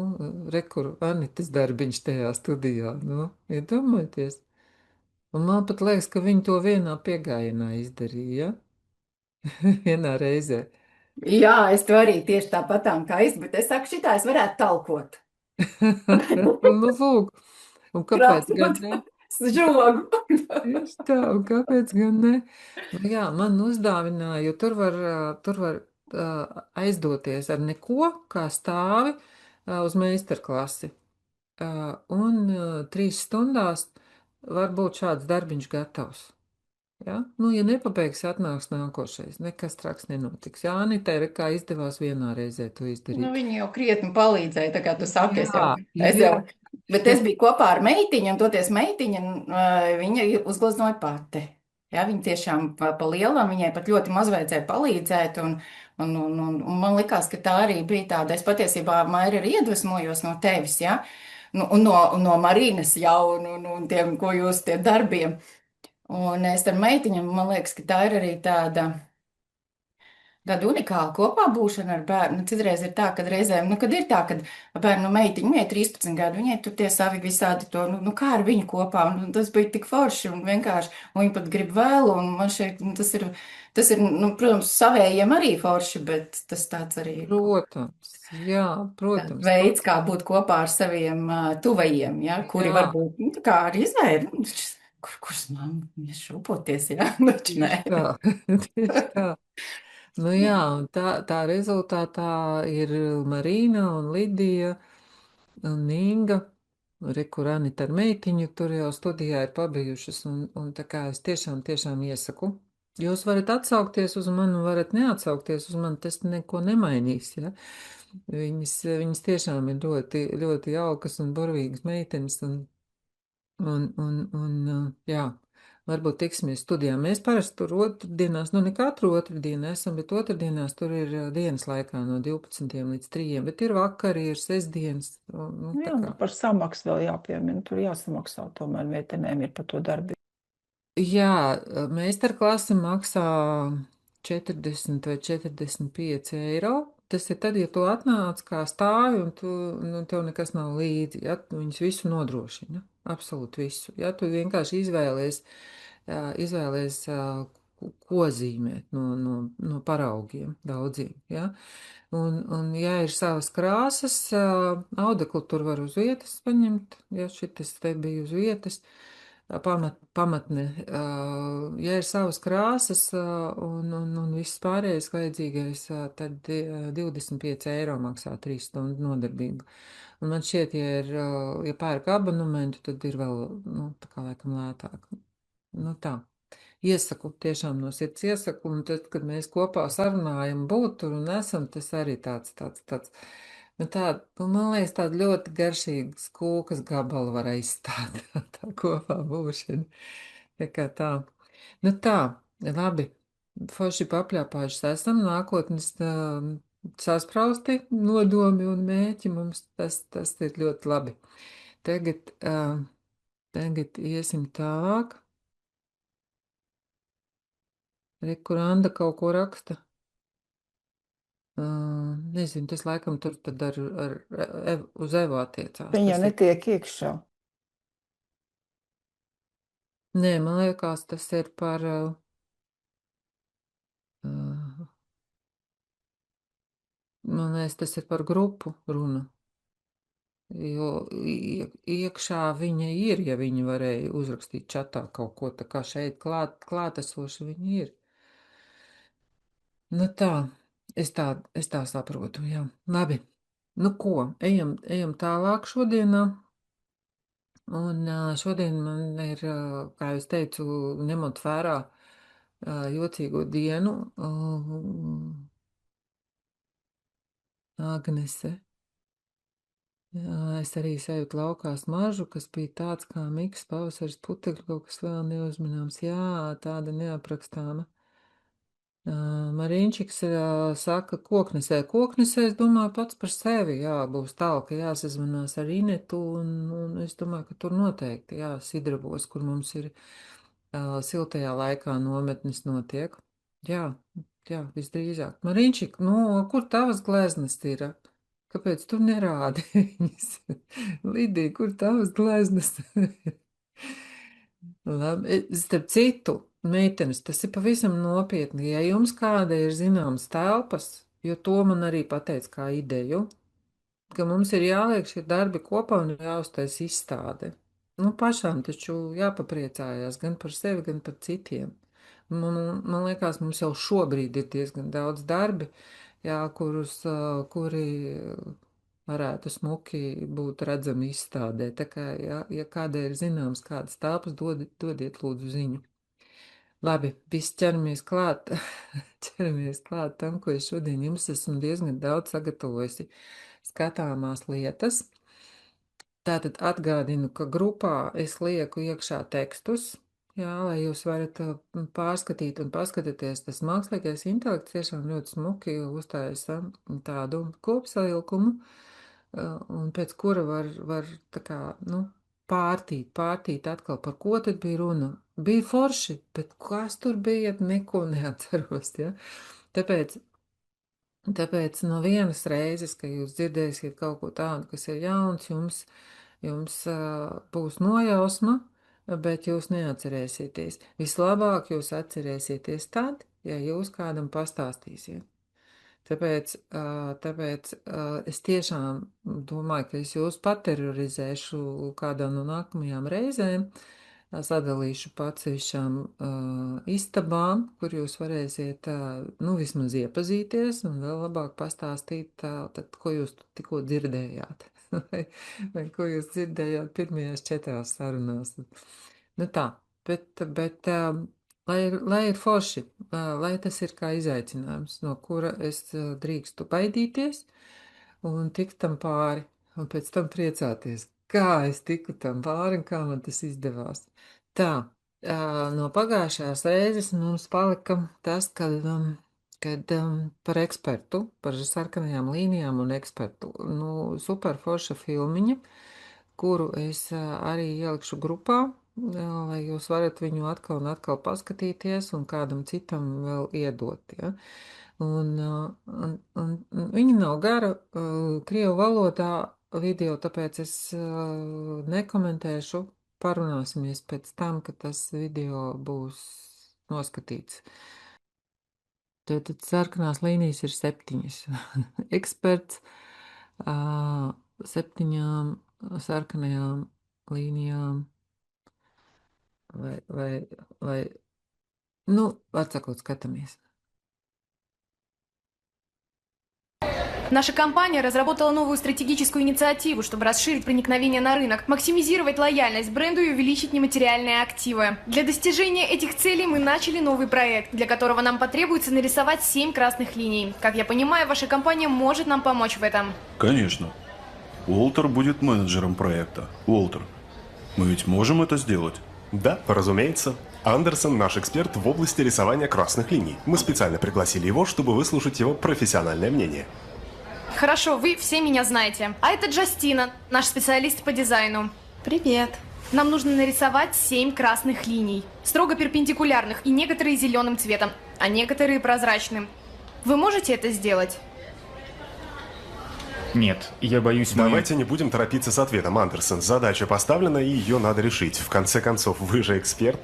rekur Anitas darbiņš tajā studijā, nu, iedomājieties. Un man pat liekas, ka viņi to vienā piegājienā izdarīja, vienā reizē. Jā, es to arī tieši tāpatām kā es, bet es saku, šitā es varētu talkot. Nu, lūk, un kāpēc gan ne? Žogu. Tieši tā, un kāpēc gan ne? Nu, jā, man uzdāvināja, jo tur var aizdoties ar neko, kā stāvi uz meistarklasi. Un 3 stundās var būt šāds darbiņš gatavs. Ja? Nu, ja nepabeigs, atnāks nākošais. Nekas traks nenotiks. Jā, Anita, kā izdevās vienā reizē to izdarīt. Nu, viņi jau krietni palīdzēja, tā kā tu saki, es Jā. jau. Bet es biju kopā ar meitiņu, un toties meitiņa, viņa uzgleznoja pati. Jā, viņa tiešām pa lielam, viņai pat ļoti maz vajadzēja palīdzēt, un man likās, ka tā arī bija tāda, es patiesībā, Maira, arī iedvesmojos no tevis, jā, un no Marīnas jau, un tiem, ko jūs tie darbiem. Un es ar meitiņu, man liekas, ka tā ir arī tāda unikāla kopā būšana ar bērnu. Citreiz ir tā, ka reizēm, kad ir tā, ka bērnu meitiņa, viņai 13 gadi, viņai tur tie savi visādi to, kā ar viņu kopā, un tas bija tik forši un vienkārši, un viņi pat grib vēl, un man šeit, tas ir, protams, savējiem arī forši, bet tas tāds arī ir. Protams, jā, protams. Veids, kā būt kopā ar saviem tuvajiem, ja, kuri varbūt, tā kā arī izvēr, kurš man šūpoties, jā, taču nē. Tieši tā. Nu jā, un tā rezultātā ir Marīna un Lidija un Inga, kur Anita ar meitiņu tur jau studijā ir pabijušas, un tā kā es tiešām iesaku. Jūs varat atsaukties uz mani, varat neatsaukties uz mani, tas neko nemainīs, ja? Viņas tiešām ir ļoti, ļoti jaukas un burvīgas meitenes, jā. Varbūt tiksimies studijā. Mēs parasti tur otrdienās, nu ne katru otrdienu esam, bet otrdienās tur ir dienas laikā no 12 līdz 3, bet ir vakari, ir sestdienas. Nu, Jā, par samaksu vēl jāpiemina, tur jāsamaksā, tomēr meitenēm ir par to darbi. Jā, meistarklase maksā 40 vai 45 eiro. Tas ir tad, ja tu atnāc kā stāvi un tev nekas nav līdzi, ja viņas visu nodrošina, absolūti visu. Ja tu vienkārši izvēlies, ko zīmēt no paraugiem daudziem, ja. Un ja ir savas krāsas, audeklu tur var uz vietas paņemt, ja šitas te bija uz vietas, pamatne, ja ir savas krāsas un viss pārējais vajadzīgais, tad 25 eiro maksā 3 stundu nodarbību. Un man šķiet, ja pērk abonementu, tad ir vēl, tā kā laikam lētāk. Nu tā. Iesaku, tiešām no sirds iesaku, un tad, kad mēs kopā sarunājam būt tur un esam, tas arī tāds, man liekas, tāda ļoti garšīga kūkas gabalu var aizstāt, tā kopā būšana. Tā kā tā. Nu tā, labi, forši papļāpājušas esam, nākotnes sasprausti nodomi un mēķi mums, tas ir ļoti labi. Tagad Tagad iesim tālāk. Rekuranda kaut ko raksta. Nezinu, tas laikam tur tad uz Evu attiecās. Viņa Tas ir. netiek iekšā. Nē, man liekas, tas ir par. Man liekas, tas ir par grupu runa. Jo iekšā viņa ir, ja viņa varēja uzrakstīt čatā kaut ko, tā kā šeit klātesoši viņa ir. Nu tā, es tā saprotu, jā. Labi, nu ko, ejam tālāk šodienā. Un šodien man ir, kā es teicu, ņemot vērā jocīgo dienu, Agnese. Es arī sajūtu laukā smaržu, kas bija tāds kā miks, pavasaris, putekļi, kaut kas vēl neuzmanāms. Jā, tāda neaprakstāma. Marīņčiks saka koknesē. Koknesē, es domāju, pats par sevi, jā, būs tālāk, ka jāsazvanās ar Inetu, un es domāju, ka tur noteikti, jā, Sidrabos, kur mums ir siltajā laikā nometnes notiek. Jā, visdrīzāk. Marīņčik, nu, kur tavas gleznas ir? Kāpēc tu nerādi viņas? Lidija, kur tavas gleznas? Labi, starp citu, meitenes, tas ir pavisam nopietni. Ja jums kāda ir zināmas telpas, jo to man arī pateica kā ideju, ka mums ir jāliek šie darbi kopā un jāuztais izstāde. Nu, pašām taču jāpapriecājās gan par sevi, gan par citiem. Man liekas, mums jau šobrīd ir diezgan daudz darbi, jā, kuri varētu smuki būt redzami izstādē. Tā kā, ja kādai ir zināms kādas telpas, dodiet lūdzu ziņu. Labi, viss ķeramies klāt. Ķeramies klāt tam, ko es šodien jums esmu diezgan daudz sagatavojusi skatāmās lietas. Tātad atgādinu, ka grupā es lieku iekšā tekstus, jā, lai jūs varat pārskatīt un paskatīties. Tas mākslīgais intelekts tiešām ļoti smuki uztaisa tādu kopsavilkumu, un pēc kura var tā kā, nu, pārtīt atkal, par ko tad bija runa. Bija forši, bet kas tur bija, neko neatceros, ja? Tāpēc no vienas reizes, ka jūs dzirdēsiet kaut ko tādu, kas ir jauns, jums būs nojausma, bet jūs neatcerēsieties. Vislabāk jūs atcerēsieties tad, ja jūs kādam pastāstīsiet. Tāpēc es tiešām domāju, ka es jūs paterorizēšu kādā no nākamajām reizēm, sadalīšu pa atsevišķām istabām, kur jūs varēsiet, nu, vismaz iepazīties un vēl labāk pastāstīt, tad, ko jūs tikko dzirdējāt. vai ko jūs dzirdējāt pirmajās 4 sarunās. Nu tā, bet lai ir forši, lai tas ir kā izaicinājums, no kura es drīkstu baidīties un tikt tam pāri, un pēc tam priecāties, kā es tiku tam pāri un kā man tas izdevās. Tā, no pagājušās reizes mums palika tas, kad par ekspertu, par sarkanajām līnijām un ekspertu, nu, super forša filmiņa, kuru es arī ielikšu grupā, lai jūs varat viņu atkal un atkal paskatīties un kādam citam vēl iedot, ja. Un viņa nav gara, krievu valodā video, tāpēc es nekomentēšu, parunāsimies pēc tam, kad tas video būs noskatīts. Tad sarkanās līnijas ir 7. Eksperts 7 sarkanajām līnijām vai, nu, atsakot, skatāmies. Наша компания разработала новую стратегическую инициативу, чтобы расширить проникновение на рынок, максимизировать лояльность бренду и увеличить нематериальные активы. Для достижения этих целей мы начали новый проект, для которого нам потребуется нарисовать 7 красных линий. Как я понимаю, ваша компания может нам помочь в этом. Конечно. Уолтер будет менеджером проекта. Уолтер, мы ведь можем это сделать? Да, разумеется. Андерсон – наш эксперт в области рисования красных линий. Мы специально пригласили его, чтобы выслушать его профессиональное мнение. Хорошо, вы все меня знаете. А это Джастина, наш специалист по дизайну. Привет. Нам нужно нарисовать 7 красных линий, строго перпендикулярных, и некоторые зеленым цветом, а некоторые прозрачным. Вы можете это сделать? Нет, я боюсь, мы... Давайте не будем торопиться с ответом, Андерсон. Задача поставлена, и ее надо решить. В конце концов, вы же эксперт.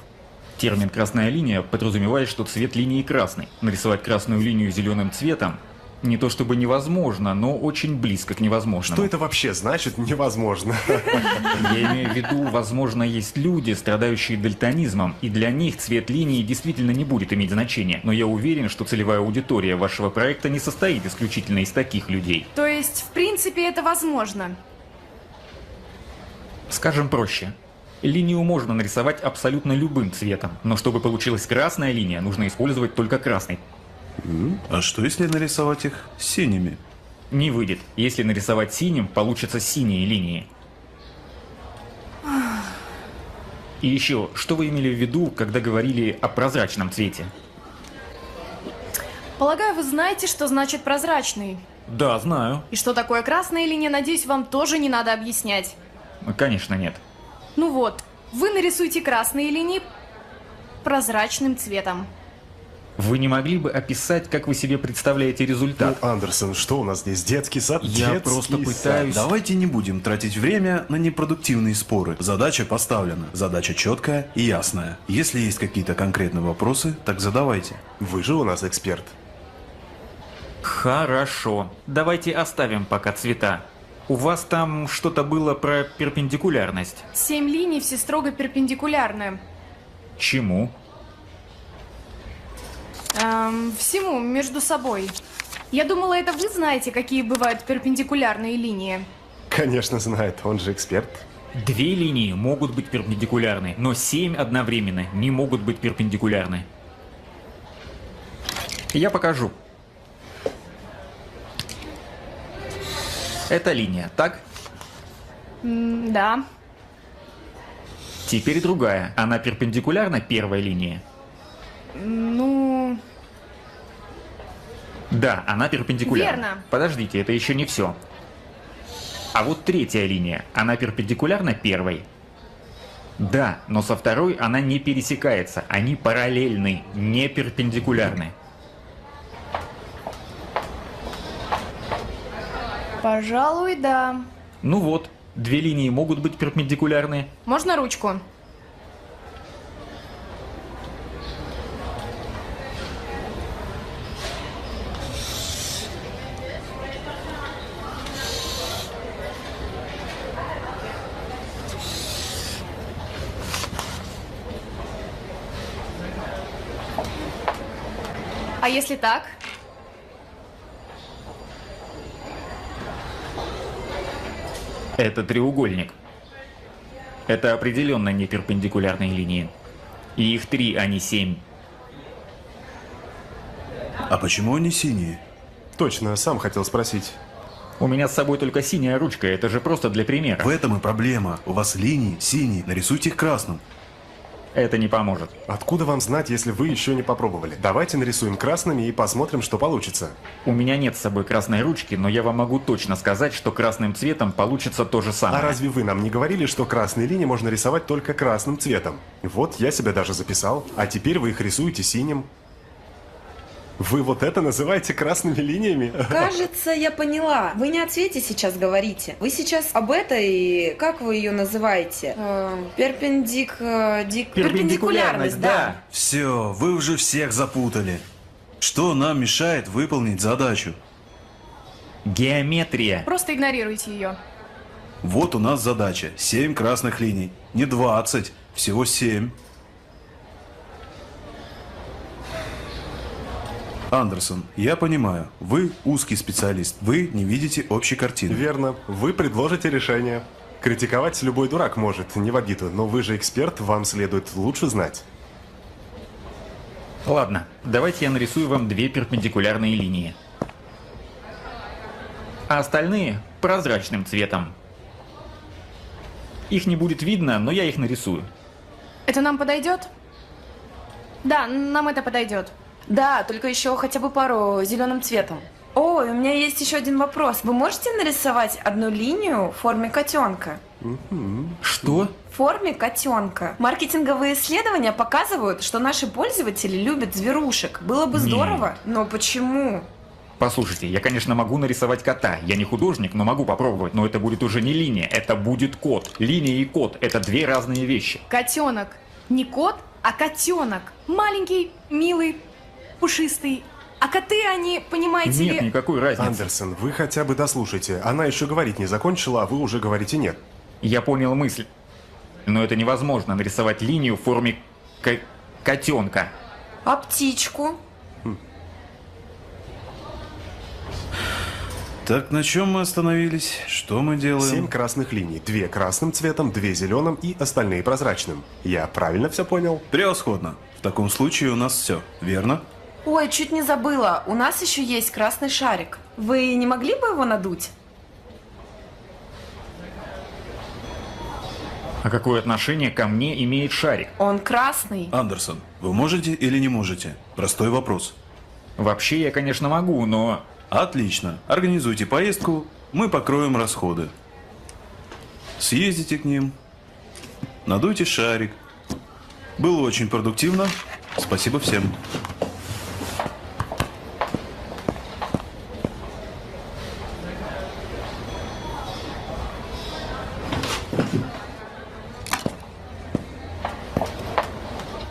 Термин «красная линия» подразумевает, что цвет линии красный. Нарисовать красную линию зеленым цветом не то чтобы невозможно, но очень близко к невозможному. Что это вообще значит невозможно? Я имею в виду, возможно, есть люди, страдающие дальтонизмом, и для них цвет линии действительно не будет иметь значения. Но я уверен, что целевая аудитория вашего проекта не состоит исключительно из таких людей. То есть, в принципе, это возможно? Скажем проще. Линию можно нарисовать абсолютно любым цветом, но чтобы получилась красная линия, нужно использовать только красный. А что если нарисовать их синими? Не выйдет. Если нарисовать синим, получатся синие линии. И еще, что вы имели в виду, когда говорили о прозрачном цвете? Полагаю, вы знаете, что значит прозрачный. Да, знаю. И что такое красная линия, надеюсь, вам тоже не надо объяснять. Конечно, нет. Ну вот, вы нарисуйте красные линии прозрачным цветом. Вы не могли бы описать, как вы себе представляете результат? Ну, Андерсон, что у нас здесь? Детский сад? Я Детский просто сад. пытаюсь... Давайте не будем тратить время на непродуктивные споры. Задача поставлена. Задача четкая и ясная. Если есть какие-то конкретные вопросы, так задавайте. Вы же у нас эксперт. Хорошо. Давайте оставим пока цвета. У вас там что-то было про перпендикулярность. 7 линий все строго перпендикулярны. Чему? Всему между собой. Я думала, это вы знаете, какие бывают перпендикулярные линии. Конечно, знает, он же эксперт. 2 линии могут быть перпендикулярны, но 7 одновременно не могут быть перпендикулярны. Я покажу. Это линия, так? Да. Теперь другая. Она перпендикулярна первой линии? Ну... Да, она перпендикулярна. Верно. Подождите, это еще не все. А вот третья линия, она перпендикулярна первой? Да, но со второй она не пересекается. Они параллельны, не перпендикулярны. Пожалуй, да. Ну вот, 2 линии могут быть перпендикулярны. Можно ручку? А если так? Это треугольник. Это определенно не перпендикулярные линии. И их 3, а не 7. А почему они синие? Точно, сам хотел спросить. У меня с собой только синяя ручка, это же просто для примера. В этом и проблема. У вас линии синие, нарисуйте их красным. Это не поможет. Откуда вам знать, если вы еще не попробовали? Давайте нарисуем красными и посмотрим, что получится. У меня нет с собой красной ручки, но я вам могу точно сказать, что красным цветом получится то же самое. А разве вы нам не говорили, что красные линии можно рисовать только красным цветом? Вот, я себя даже записал. А теперь вы их рисуете синим. Вы вот это называете красными линиями? Кажется, я поняла. Вы не о цвете сейчас говорите. Вы сейчас об этой, как вы ее называете? Перпендикулярность, да. Все, вы уже всех запутали. Что нам мешает выполнить задачу? Геометрия. Просто игнорируйте ее. Вот у нас задача. 7 красных линий. Не 20, всего 7. Андерсон, я понимаю, вы узкий специалист, вы не видите общей картины. Верно, вы предложите решение. Критиковать любой дурак может, не в обиду, но вы же эксперт, вам следует лучше знать. Ладно, давайте я нарисую вам 2 перпендикулярные линии. А остальные прозрачным цветом. Их не будет видно, но я их нарисую. Это нам подойдет? Да, нам это подойдет. Да, только еще хотя бы пару зеленым цветом. Ой, у меня есть еще один вопрос. Вы можете нарисовать одну линию в форме котенка? Что? в форме котенка. Маркетинговые исследования показывают, что наши пользователи любят зверушек. Было бы здорово, но почему? Послушайте, я, конечно, могу нарисовать кота. Я не художник, но могу попробовать. Но это будет уже не линия, это будет кот. Линия и кот – это две разные вещи. Котенок. Не кот, а котенок. Маленький, милый, пушистый. А коты, они, понимаете Нет ли... никакой разницы. Андерсон, вы хотя бы дослушайте. Она еще говорить не закончила, а вы уже говорите нет. Я понял мысль. Но это невозможно нарисовать линию в форме котенка. А птичку? Так, на чем мы остановились? Что мы делаем? 7 красных линий. 2 красным цветом, 2 зеленым и остальные прозрачным. Я правильно все понял? Превосходно. В таком случае у нас все, верно? Ой, чуть не забыла. У нас еще есть красный шарик. Вы не могли бы его надуть? А какое отношение ко мне имеет шарик? Он красный. Андерсон, вы можете или не можете? Простой вопрос. Вообще я, конечно, могу, но... Отлично. Организуйте поездку, мы покроем расходы. Съездите к ним, надуйте шарик. Было очень продуктивно. Спасибо всем.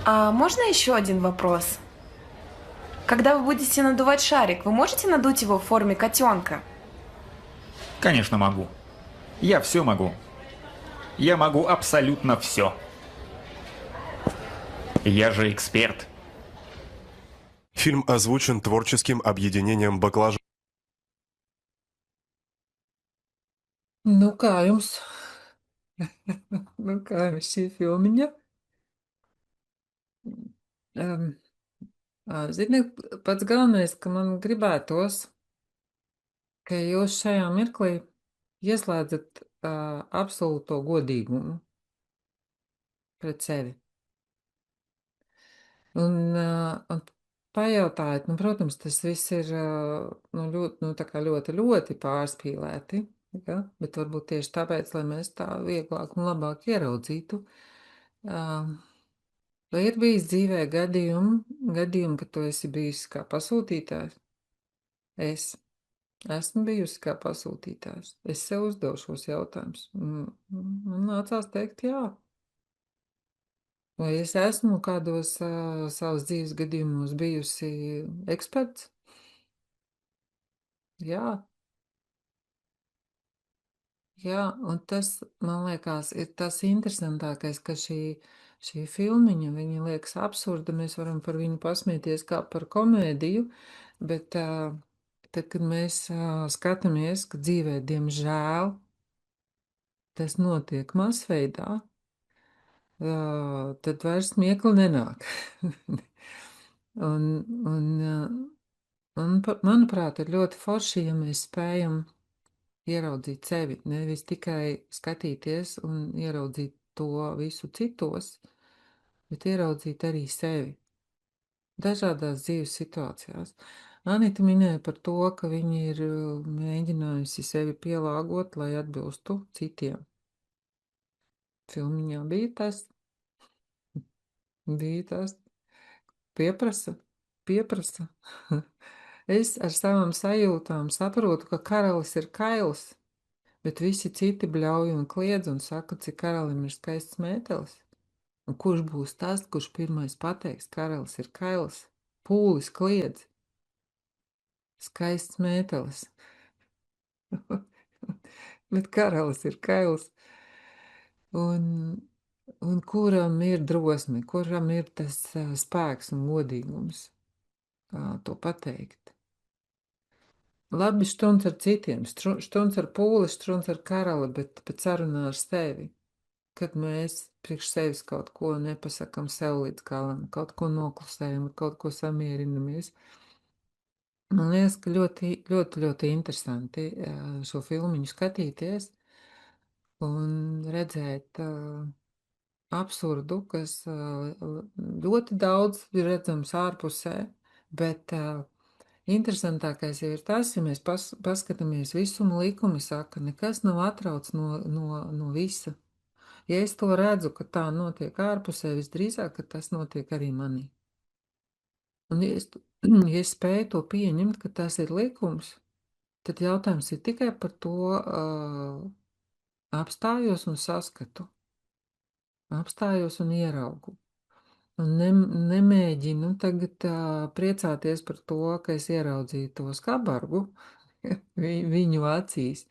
А можно еще один вопрос? Когда вы будете надувать шарик, вы можете надуть его в форме котенка? Конечно, могу. Я все могу. Я могу абсолютно все. Я же эксперт. Фильм озвучен творческим объединением «Баклажан». Nu, kā jums? Nu, kā jums šī filmiņa? Ziniet, pats galvenais, ka man gribētos, ka jūs šajā mirklī ieslēdzat absolūto godīgumu pret sevi. Un pajautājot, nu, protams, tas viss ir nu, ļoti, nu, tā kā ļoti, ļoti pārspīlēti, ja? Bet varbūt tieši tāpēc, lai mēs tā vieglāk un labāk ieraudzītu. Vai ir bijis dzīvē gadījumi, ka tu esi bijis kā pasūtītājs? Es esmu bijusi kā pasūtītājs. Es sev uzdevu šos jautājumus. Man nācās teikt jā. Vai es esmu kādos savas dzīves gadījumos bijusi eksperts? Jā. Jā, un tas, man liekas, ir tas interesantākais, ka šī filmiņa, viņa liekas absurda, mēs varam par viņu pasmieties kā par komēdiju, bet tad, kad mēs skatāmies, ka dzīvē, diemžēl, tas notiek masveidā, tad vairs smiekli nenāk. Manuprāt, ir ļoti forši, ja mēs spējam ieraudzīt sevi, nevis tikai skatīties un ieraudzīt to visu citos, bet ieraudzīt arī sevi dažādās dzīves situācijās. Anita minēja par to, ka viņa ir mēģinājusi sevi pielāgot, lai atbilstu citiem. Filmiņā bija tas. Pieprasa. Es ar savām sajūtām saprotu, ka karalis ir kails, bet visi citi bļauj un kliedz un saka, cik karalim ir skaists mētelis. Un kurš būs tas, kurš pirmais pateiks, karalis ir kails? Pūlis kliedz. Skaists mētelis. Bet karalis ir kails. Un kuram ir drosme, kuram ir tas spēks un godīgums to pateikt. Labi, štuns ar citiem, štuns ar pūli, štuns ar karali, bet sarunā ar sevi. Kad mēs priekš sevis kaut ko nepasakam sev līdz galam, kaut ko noklusējam, kaut ko samierinamies. Man liekas, ka ļoti interesanti šo filmiņu skatīties un redzēt absurdu, kas ļoti daudz ir redzams ārpusē, bet interesantākais jau ir tas, ja mēs paskatāmies visuma likumi, saka, nekas nav atrauc no visa. ja es to redzu, ka tā notiek ārpusē, visdrīzāk, ka tas notiek arī manī. Un ja es, ja es spēju to pieņemt, ka tas ir likums, tad jautājums ir tikai par to apstājos un saskatu. Apstājos un ieraugu. Un nemēģinu tagad priecāties par to, ka es ieraudzīju to skabargu viņu acīs.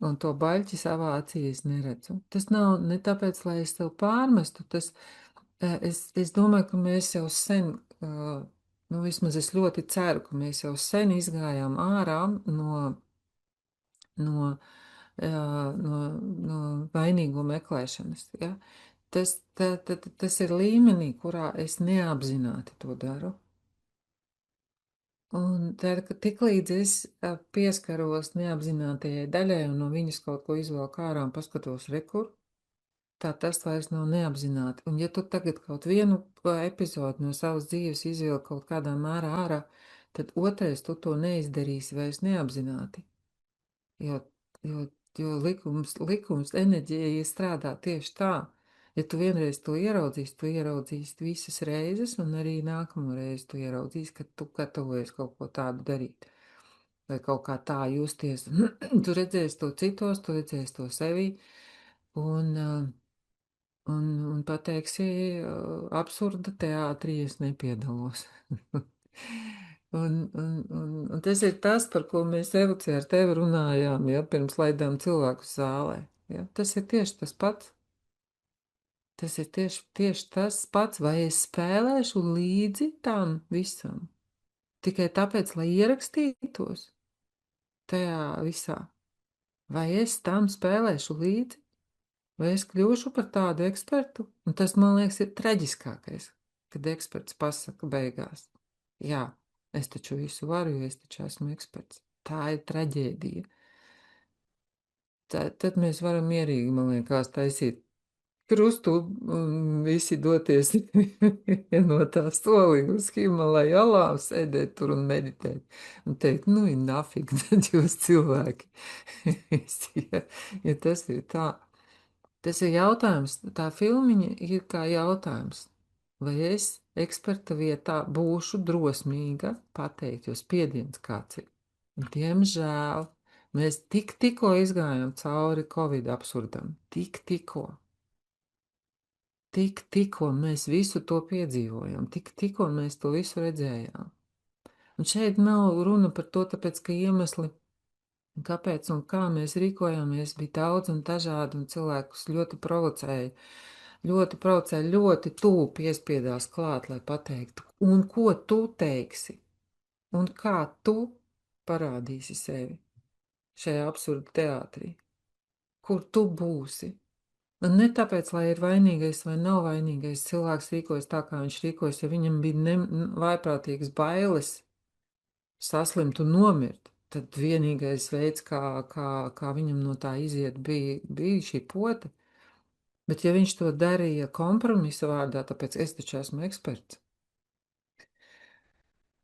Un to baļķi savā acī es neredzu. Tas nav ne tāpēc, lai es tev pārmestu. Es domāju, ka mēs jau sen, nu vismaz es ļoti ceru, ka mēs jau sen izgājām ārā no vainīgo meklēšanas. Ja? Tas ir līmenī, kurā es neapzināti to daru. Un tad, ka tiklīdz es pieskaros neapzinātajai daļai un no viņas kaut ko izvelku ārā un paskatos rekur, tā tas vairs nav neapzināti. Un ja tu tagad kaut vienu epizodu no savas dzīves izvilki kaut kādā mērā ārā, tad otrais tu to neizdarīsi vairs neapzināti. Jo likums enerģija strādā tieši tā. Ja tu vienreiz to ieraudzīsi visas reizes, un arī nākamo reizi tu ieraudzīsi, ka tu gatavojies kaut ko tādu darīt. Vai kaut kā tā justies. Tu redzēsi to citos, tu redzēsi to sevī, un pateiksi, absurda teātrī es nepiedalos. Un tas ir tas, par ko mēs Evucija ar tevi runājām, ja, pirms laidām cilvēku zālē. Ja. Tas ir tieši tas pats. Tas ir tieši tas pats, vai es spēlēšu līdzi tam visam. Tikai tāpēc, lai ierakstītos tajā visā. Vai es tam spēlēšu līdzi? Vai es kļūšu par tādu ekspertu? Un tas, man liekas, ir traģiskākais, kad eksperts pasaka beigās. Jā, es taču visu varu, jo es taču esmu eksperts. Tā ir traģēdija. Tad mēs varam mierīgi, man liekas, taisīt krustu un visi doties no tā solī uz Himalaju alām, sēdēt tur un meditēt. Un teikt, nu, ir nafīgi, tad jūs cilvēki. ja tas ir tā. Tas ir jautājums, tā filmiņa ir kā jautājums. Vai es eksperta vietā būšu drosmīga pateikt, jo spiediens kāds ir? Diemžēl mēs tikko izgājām cauri Covid absurdam. Tikko mēs visu to piedzīvojam, tikko mēs to visu redzējām. Un šeit nav runa par to, tāpēc, ka iemesli, kāpēc un kā mēs rīkojāmies, bija daudz un dažādi, un cilvēkus ļoti provocēja, ļoti tuvu piespiedās klāt, lai pateiktu, un ko tu teiksi, un kā tu parādīsi sevi šajā absurda teātrī, kur tu būsi. Un ne tāpēc, lai ir vainīgais vai nav vainīgais, cilvēks rīkojas tā, kā viņš rīkojas, ja viņam bija vaiprātīgas bailes saslimt un nomirt, tad vienīgais veids, kā viņam no tā iziet, bija šī pote. Bet ja viņš to darīja kompromisa vārdā, tāpēc es taču esmu eksperts,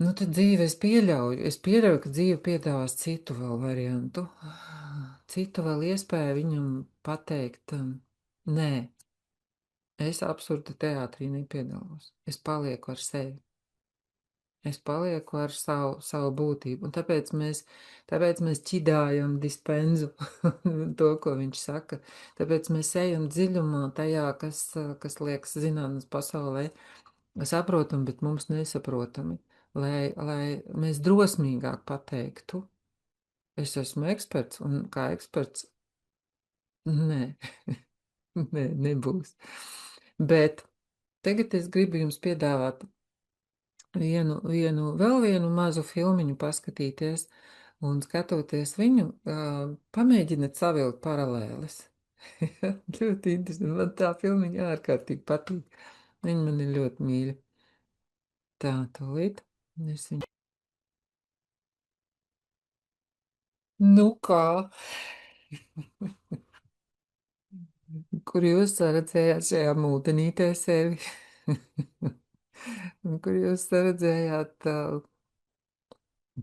nu tad dzīve es pieļauju, ka dzīve piedāvās citu vēl variantu, citu vēl iespēju viņam pateikt, nē, es absurda teātrī nepiedalos. Es palieku ar sevi. Es palieku ar savu būtību. Un tāpēc mēs ķidājam Dispenzu, to, ko viņš saka. Tāpēc mēs ejam dziļumā tajā, kas liekas zinātnes pasaulē. Saprotam, bet mums nesaprotami. Lai mēs drosmīgāk pateiktu, es esmu eksperts, un kā eksperts, nē, nebūs. Bet tagad es gribu jums piedāvāt vēl vienu mazu filmiņu paskatīties, un skatoties viņu, pamēģiniet savilkt paralēles. Ļoti interesanti, man tā filmiņa ārkārtīgi patīk. Viņa man ir ļoti mīļa. Tā, tūlīt. Es viņu. Nu kā? Kur jūs redzējāt šajā mūtenītē sevi? Un kur jūs redzējāt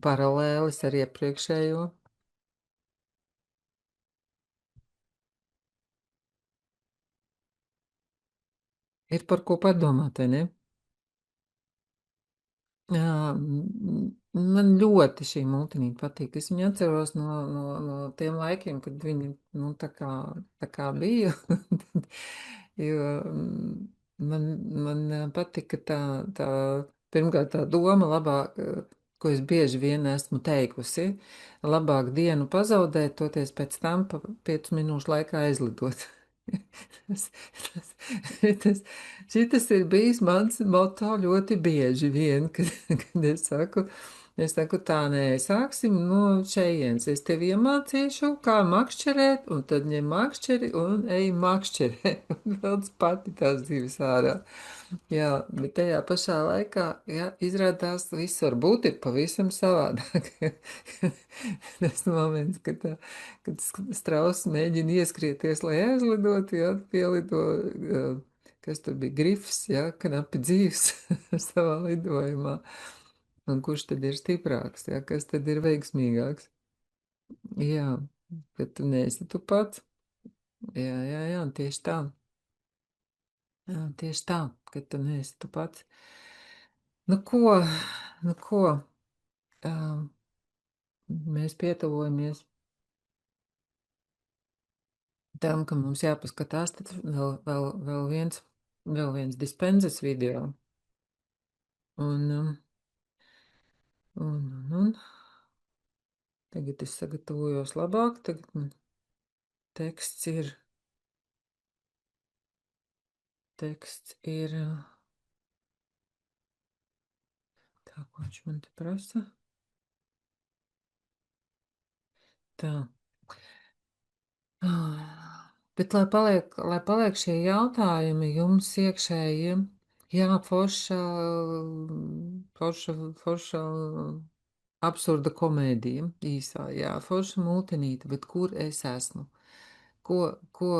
paralēlis ar iepriekšējo? Ir par ko padomāt, vai ne? Man ļoti šī multinīte patīk. Es viņu atceros no tiem laikiem, kad viņi, nu, tā kā bija. Jo man patika pirmkārt tā doma labāk, ko es bieži vien esmu teikusi, labāk dienu pazaudēt, toties pēc tam pa 5 minūšu laikā aizlidot. Šitas ir bijis mans moto ļoti bieži vien, kad es saku tā, nē, sāksim no šejienes. Es tev iemācīšu, kā makšķerēt, un tad ņem makšķeri un ej makšķerē. Un velc pati tās divas ārā. Jā, bet tajā pašā laikā, jā, izrādās viss varbūt ir pavisam savādāk. Tas moments, kad strauss mēģina ieskrieties, lai aizlidotu, jā, pielido, kas tur bija grifs, jā, knapi dzīvs savā lidojumā. Un kurš tad ir stiprāks, jā, kas tad ir veiksmīgāks? Jā, kad tu neesi tu pats. Jā, tieši tā. Jā, tieši tā, kad tu neesi tu pats. Nu ko, mēs pietuvojamies tam, ka mums jāpaskatās tad vēl viens dispenzas video. Un tagad es sagatavojos labāk, tagad man teksts ir tā, ko viņš man te prasa. Tā. Bet, lai paliek šie jautājumi jums iekšēji, jā, forša absurda komēdija īsā, jā, forša multinīte, bet kur es esmu? Ko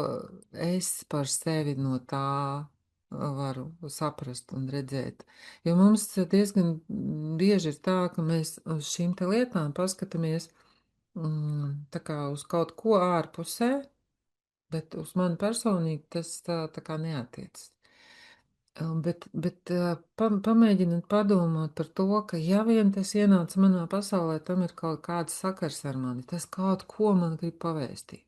es par sevi no tā varu saprast un redzēt? Jo mums diezgan bieži ir tā, ka mēs uz šīm te lietām paskatāmies tā kā uz kaut ko ārpusē, bet uz mani personīgi tas tā kā neatiecas. Bet pamēģiniet padomāt par to, ka ja vien tas ienāca manā pasaulē, tam ir kaut kāds sakars ar mani, tas kaut ko man grib pavēstīt.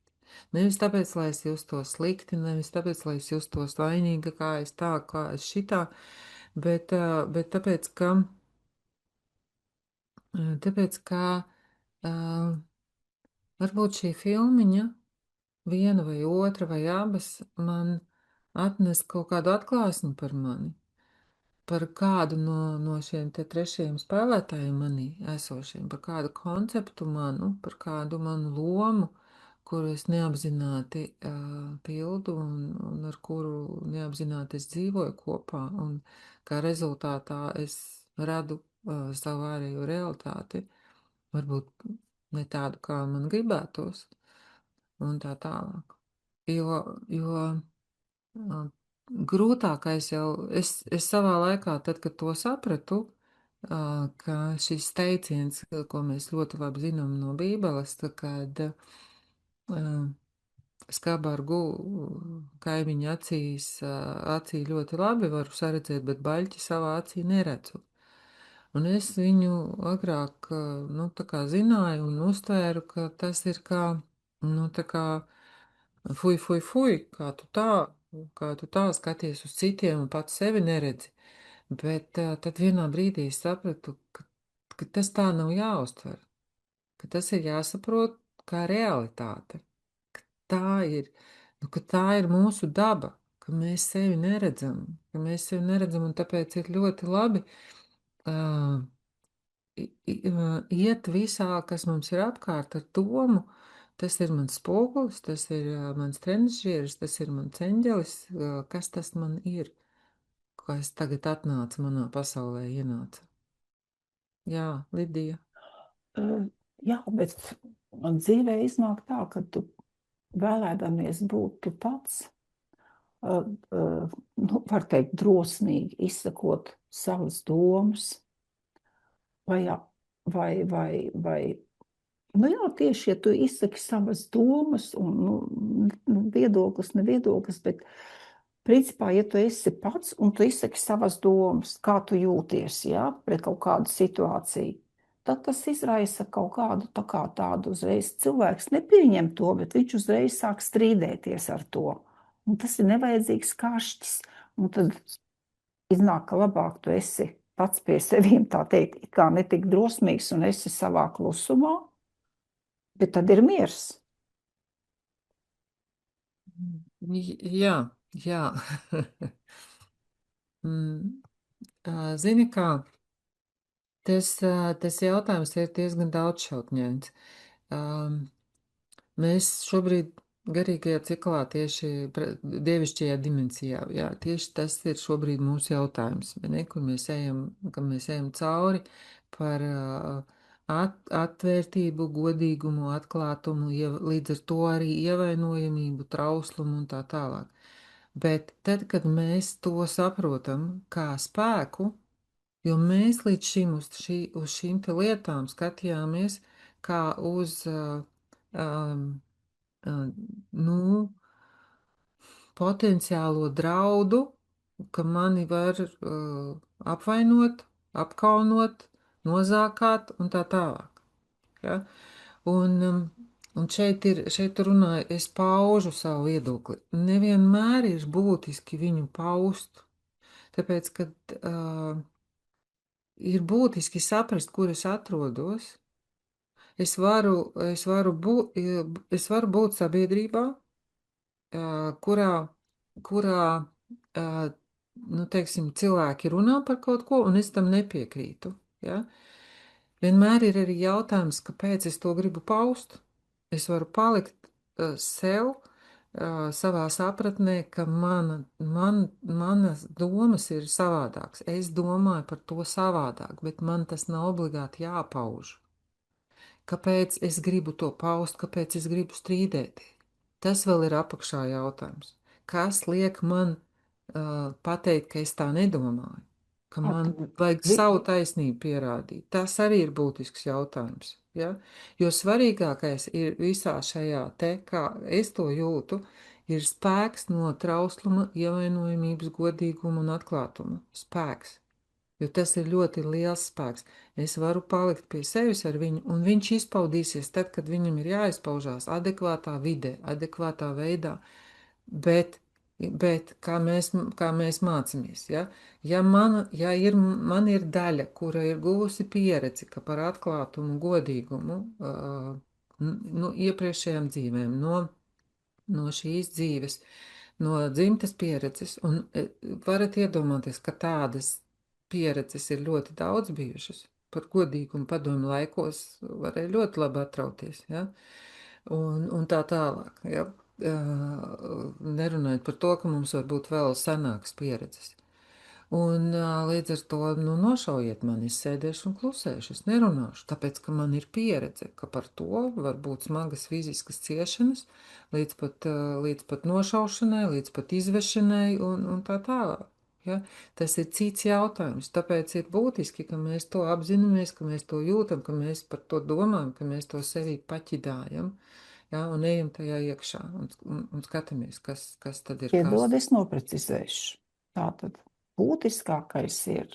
Nevis tāpēc, lai es justos slikti, nevis tāpēc, lai es justos vainīga, kā es tā, kā es šitā, bet tāpēc, ka varbūt šī filmiņa, viena vai otra vai abas, man atnes kaut kādu atklāsmi par mani, par kādu no šiem te trešajiem spēlētājiem manī esošiem, par kādu konceptu manu, par kādu manu lomu, kuru es neapzināti pildu un ar kuru neapzināti es dzīvoju kopā, un kā rezultātā es radu savu ārējo realitāti, varbūt ne tādu, kā man gribētos, un tā tālāk. Jo grūtākais jau, es savā laikā, tad, kad to sapratu, ka šis teiciens, ko mēs ļoti labi zinām no Bībeles, kad skabargu kaimiņa acī ļoti labi varu saredzēt, bet baļķi savā acī neredzu. Un es viņu agrāk, nu, tā kā zināju un uztvēru, ka tas ir kā, nu, tā kā fuj, kā tu tā skaties uz citiem un pats sevi neredzi. Bet tad vienā brīdī es sapratu, ka tas tā nav jāuztver, ka tas ir jāsaprot kā realitāte, ka tā ir mūsu daba, ka mēs sevi neredzam, un tāpēc ir ļoti labi iet visā, kas mums ir apkārt ar domu. Tas ir mans spogulis, tas ir mans trenižieris, tas ir mans eņģelis, kas tas man ir, kas tagad atnāca manā pasaulē, ienāca. Jā, Lidija. Jā, bet dzīvē iznāk tā, ka tu vēlēdamies būt tu pats, nu, var teikt, drosmīgi izsakot savas domas, vai nu jā, tieši, ja tu izsaki savas domas un, nu, viedoklis, neviedoklis, bet principā, ja tu esi pats un tu izsaki savas domas, kā tu jūties, ja, pret kaut kādu situāciju, tad tas izraisa kaut kādu tādu uzreiz. Cilvēks nepieņem to, bet viņš uzreiz sāk strīdēties ar to. Un tas ir nevajadzīgs karšķis. Un tad iznāk, ka labāk tu esi pats pie sevīm, tā teikt, it kā netik drosmīgs un esi savā klusumā, bet tad ir miers. Jā, jā. Zini kā, tas jautājums ir diezgan daudzšķautņains. Mēs šobrīd garīgajā ciklā tieši dievišķajā dimensijā, jā, tieši tas ir šobrīd mūsu jautājums, ne, kur mēs ejam cauri par atvērtību, godīgumu, atklātumu, līdz ar to arī ievainojamību, trauslumu un tā tālāk. Bet tad, kad mēs to saprotam kā spēku, jo mēs līdz šim uz šīm te lietām skatījāmies kā uz nu, potenciālo draudu, ka mani var apvainot, apkaunot, nozākāt un tā tālāk. Ja? Un šeit runāju, es paužu savu viedokli. Nevienmēr ir būtiski viņu paust, tāpēc, ka ir būtiski saprast, kur es atrodos. Es varu būt sabiedrībā, kurā nu, teiksim, cilvēki runā par kaut ko, un es tam nepiekrītu. Ja? Vienmēr ir arī jautājums, kāpēc es to gribu paust. Es varu palikt sev, savā sapratnē, ka manas domas ir savādākas. Es domāju par to savādāk, bet man tas nav obligāti jāpauž. Kāpēc es gribu to paust, kāpēc es gribu strīdēties? Tas vēl ir apakšā jautājums. Kas liek man pateikt, ka es tā nedomāju? Ka man vajag savu taisnību pierādīt. Tas arī ir būtisks jautājums. Ja? Jo svarīgākais ir visā šajā te, kā es to jūtu, ir spēks no trausluma, ievainojamības, godīguma un atklātuma. Spēks. Jo tas ir ļoti liels spēks. Es varu palikt pie sevis ar viņu, un viņš izpaudīsies tad, kad viņam ir jāizpaužās adekvātā vidē, adekvātā veidā. Bet kā mēs mācāmies, ja? Ja man ir daļa, kura ir guvusi pieredzi, ka par atklātumu, godīgumu, no iepriekšējām dzīvēm, no šīs dzīves, no dzimtas pieredzes, un varat iedomāties, ka tādas pieredzes ir ļoti daudz bijušas. Par godīgumu padomu laikos varēja ļoti labi atrauties, ja? Un tā tālāk, ja? Nerunājot par to, ka mums var būt vēl senākas pieredzes. Un līdz ar to, nu, nošaujiet mani, es sēdēšu un klusēšu, es nerunāšu, tāpēc, ka man ir pieredze, ka par to var būt smagas fiziskas ciešanas, līdz pat nošaušanai, līdz pat izvešanai un tā tālāk. Ja? Tas ir cits jautājums, tāpēc ir būtiski, ka mēs to apzināmies, ka mēs to jūtam, ka mēs par to domājam, ka mēs to sevī paķidājam, ja? Un ejam tajā iekšā un skatāmies, kas tad ir. Piedod, es noprecizēšu. Tātad būtiskākais ir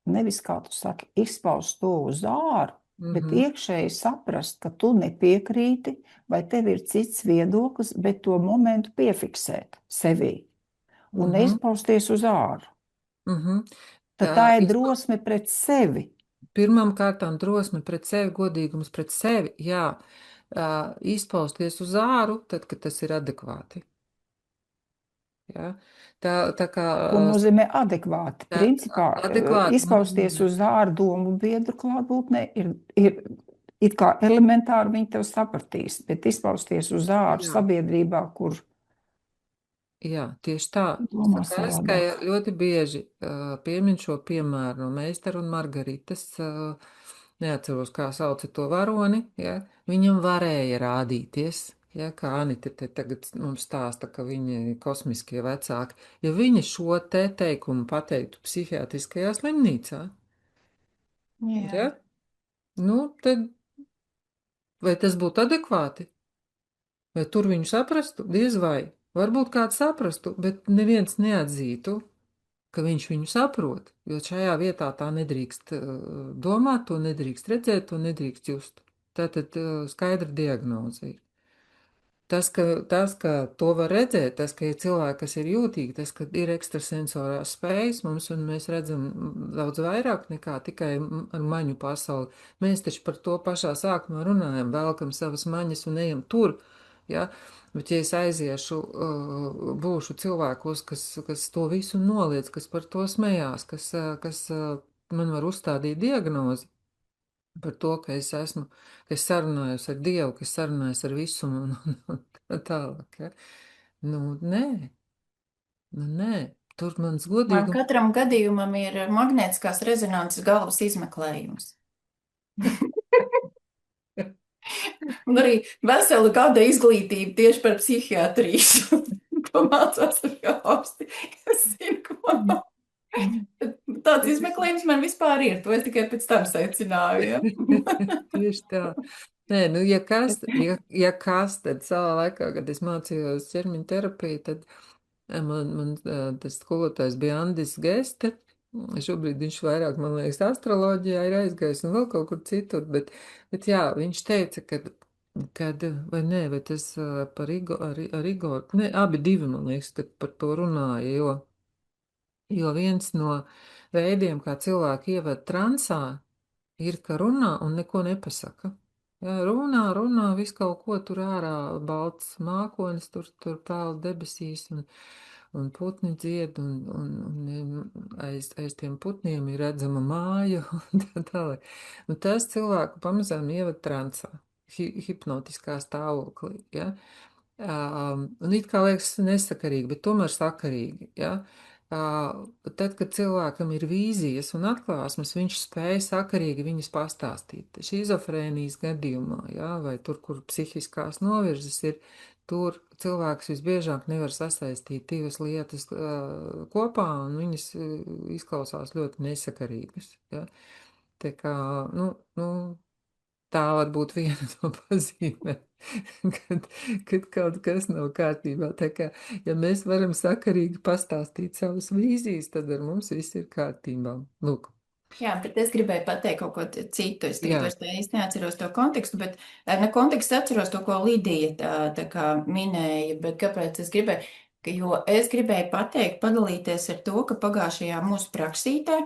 nevis, kā tu saki, izpaust to uz āru, bet iekšēji saprast, ka tu nepiekrīti, vai tev ir cits viedoklis, bet to momentu piefiksēt sevī un neizpausties uz āru. Tad tā ir drosme pret sevi. Pirmām kārtām drosme pret sevi, godīgums pret sevi, jā, izpausties uz āru, tad, kad tas ir adekvāti. Ja? Tā kā, ko nozīmē adekvāti? Principā, izpausties uz āru domu biedru klātbūtnē ir it kā elementāri viņi tev sapratīs, bet izpausties uz āru sabiedrībā, kur jā, tieši tā. Es kā ļoti bieži piemin šo piemēru no Meistara un Margaritas, neatceros, kā sauca to varoni, ja? Viņam varēja rādīties, ja, kā Anita te tagad mums stāsta, ka viņi ir kosmiskie vecāki, ja viņa šo te teikumu pateiktu psihiatriskajā slimnīcā, ja? Nu, tad vai tas būtu adekvāti? Vai tur viņu saprastu? Diez vai. Varbūt kāds saprastu, bet neviens neatzītu, ka viņš viņu saprot, jo šajā vietā tā nedrīkst domāt, to nedrīkst redzēt, to nedrīkst just. Tātad skaidra diagnoze ir. Tas, ka to var redzēt, tas, ka ir cilvēki, kas ir jūtīgi, tas, ka ir ekstrasensorās spējas mums, un mēs redzam daudz vairāk nekā tikai ar maņu pasauli. Mēs taču par to pašā sākumā runājam, velkam savas maņas un ejam tur, ja? Bet ja es aiziešu, būšu cilvēkos, kas to visu noliec, kas par to smējās, kas man var uzstādīt diagnozi, par to, ka es esmu, ka es sarunājos ar Dievu, ka es sarunājos ar visumu un tā tālāk. Ja? Nē. Tur mans Man godīgums. katram gadījumam ir magnētiskās rezonances galvas izmeklējums. Un arī vesela gada izglītība tieši par psihiatriju. Ko mācās ar jausti, kas zina, ko. Tāds izmeklējums man vispār ir, to es tikai pēc tam secināju. Ja? Tieši tā. Nē, ja kas, tad savā laikā, kad es mācījos ķermeņa terapiju, tad man tas skolotājs bija Andis Geste. Šobrīd viņš vairāk, man liekas, astroloģijā ir aizgājis un vēl kaut kur citur, bet jā, viņš teica, vai tas par Igoru, ne, abi divi, man liekas, kad par to runāja, jo viens no veidiem, kā cilvēki ieved transā, ir, ka runā un neko nepasaka. Jā, runā, visu kaut ko tur ārā, balts mākonis, tur pēl debesīs, un putni dzied, un aiz tiem putniem ir redzama māja, un tā tālāk. Un tas cilvēku pamazām ieved transā, hipnotiskā stāvoklī, ja? Un it kā liekas nesakarīgi, bet tomēr sakarīgi, ja? Tad, kad cilvēkam ir vīzijas un atklāsmes, viņš spēja sakarīgi viņas pastāstīt. Šizofrēnijas gadījumā, ja? Vai tur, kur psihiskās novirzes ir, tur cilvēks visbiežāk nevar sasaistīt divas lietas kopā, un viņas izklausās ļoti nesakarīgas, ja? Tā kā, tā var būt viena no pazīmēm, kad kaut kas nav kārtībā. Tā kā, ja mēs varam sakarīgi pastāstīt savas vīzijas, tad ar mums viss ir kārtībā. Lūk. Jā, bet es gribēju pateikt kaut ko citu. Es tagad vairs īsti neatceros to kontekstu, bet ne kontekstu atceros to, ko Lidija tā kā minēja, bet kāpēc es gribēju? Jo es gribēju pateikt, padalīties ar to, ka pagājušajā mūsu praksītē,